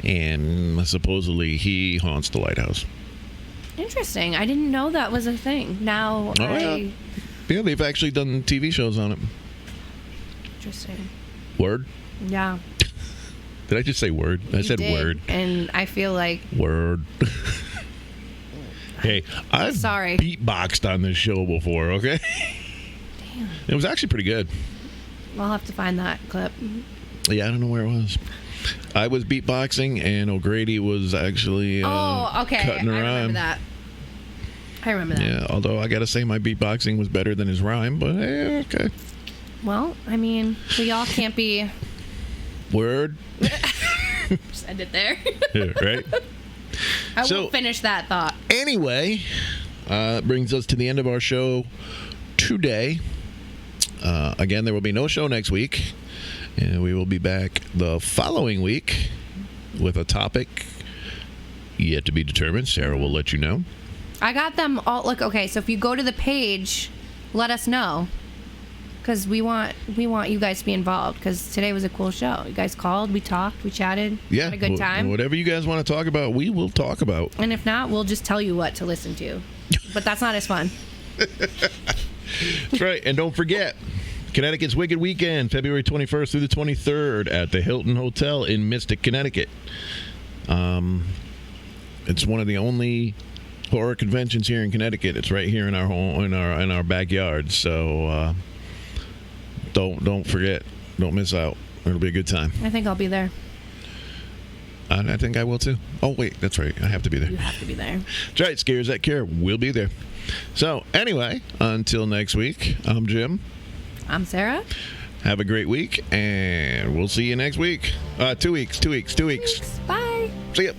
And supposedly he haunts the lighthouse. Interesting. I didn't know that was a thing. Now Yeah, they've actually done TV shows on it. Interesting. Word? Yeah. Did I just say word? I said did, word. And I feel like... Word. Hey, I've Sorry. beatboxed on this show before, okay? Damn. It was actually pretty good. I'll have to find that clip. Yeah, I don't know where it was. I was beatboxing, and O'Grady was actually okay. cutting a I rhyme. remember that. I remember that. Yeah, although I got to say my beatboxing was better than his rhyme, but hey, okay. Well, I mean, we all can't be... Word. Just end it there. Yeah, right? I won't finish that thought. Anyway, brings us to the end of our show today. Again, there will be no show next week. And we will be back the following week with a topic yet to be determined. Sarah will let you know. I got them all. Look, okay, so if you go to the page, let us know. Because we want you guys to be involved. Because today was a cool show. You guys called, we talked, we chatted. Yeah, had a good time. Whatever you guys want to talk about, we will talk about. And if not, we'll just tell you what to listen to. But that's not as fun. That's right. And don't forget, Connecticut's Wicked Weekend, February 21st through the 23rd at the Hilton Hotel in Mystic, Connecticut. It's one of the only horror conventions here in Connecticut. It's right here in our home, in our backyard. So don't forget. Don't miss out. It'll be a good time. I think I'll be there. I think I will too. Oh wait, that's right. I have to be there. You have to be there. That's right. Scares That Care. We'll be there. So anyway, until next week, I'm Jim. I'm Sarah. Have a great week, and we'll see you next week. 2 weeks. Bye. See ya.